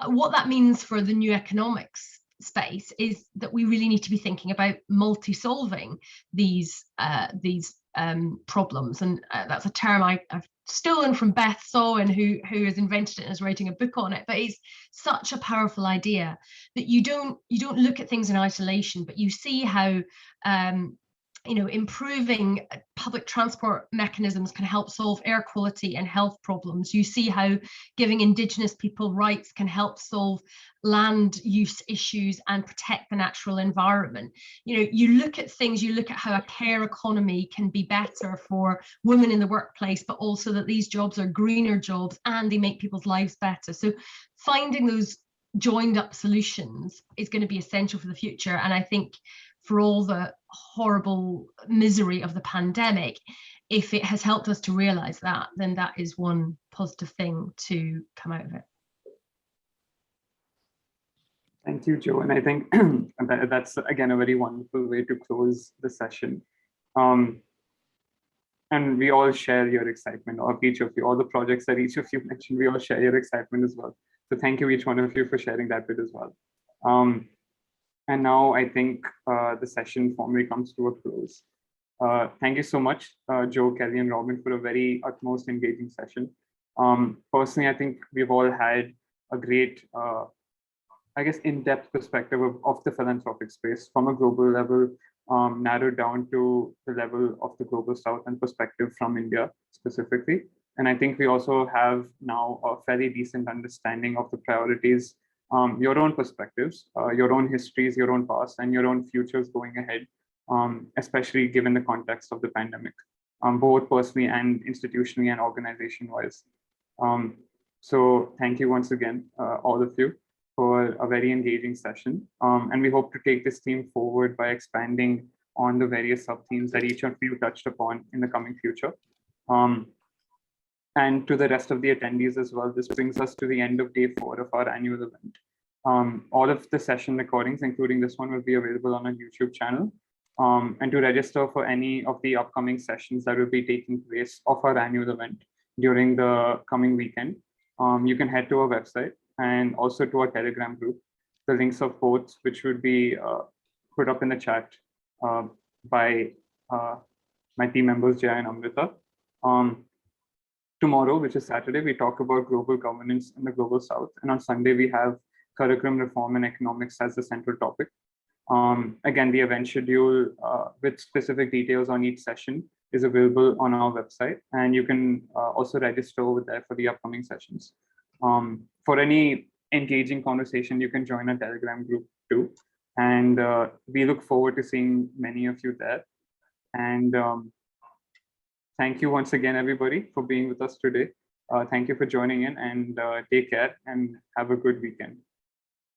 what that means for the new economics space is that we really need to be thinking about multi-solving these problems. And that's a term I've stolen from Beth Sawin, who has invented it and is writing a book on it. But it's such a powerful idea that you don't look at things in isolation, but you see how improving public transport mechanisms can help solve air quality and health problems. You see how giving Indigenous people rights can help solve land use issues and protect the natural environment. You look at things, you look at how a care economy can be better for women in the workplace, but also that these jobs are greener jobs and they make people's lives better. So finding those joined up solutions is going to be essential for the future. And I think for all the horrible misery of the pandemic, if it has helped us to realize that, then that is one positive thing to come out of it. Thank you, Jo. And I think that's, again, a very wonderful way to close the session. And we all share your excitement, or each of you, all the projects that each of you mentioned, we all share your excitement as well. So thank you, each one of you, for sharing that bit as well. And now I think the session formally comes to a close. Thank you so much, Jo, Kelly, and Robin, for a very utmost engaging session. Personally, I think we've all had a great, in-depth perspective of the philanthropic space from a global level, narrowed down to the level of the global South and perspective from India specifically. And I think we also have now a fairly decent understanding of the priorities, your own perspectives, your own histories, your own past, and your own futures going ahead, especially given the context of the pandemic, both personally and institutionally and organization-wise. So thank you once again, all of you, for a very engaging session. And we hope to take this theme forward by expanding on the various sub-themes that each of you touched upon in the coming future. And to the rest of the attendees as well, this brings us to the end of day 4 of our annual event. All of the session recordings, including this one, will be available on our YouTube channel. And to register for any of the upcoming sessions that will be taking place of our annual event during the coming weekend, you can head to our website and also to our Telegram group. The links of both, which would be put up in the chat by my team members, Jaya and Amrita. Tomorrow, which is Saturday, we talk about global governance in the global South. And on Sunday, we have curriculum reform and economics as the central topic. Again, the event schedule with specific details on each session is available on our website, and you can also register over there for the upcoming sessions. For any engaging conversation, you can join a Telegram group too. And we look forward to seeing many of you there. And thank you once again, everybody, for being with us today. Thank you for joining in, and take care and have a good weekend.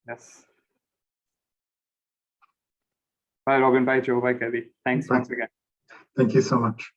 Yes. Bye, Robin. Bye, Joe. Bye, Kelly. Thanks once again. Thank you so much.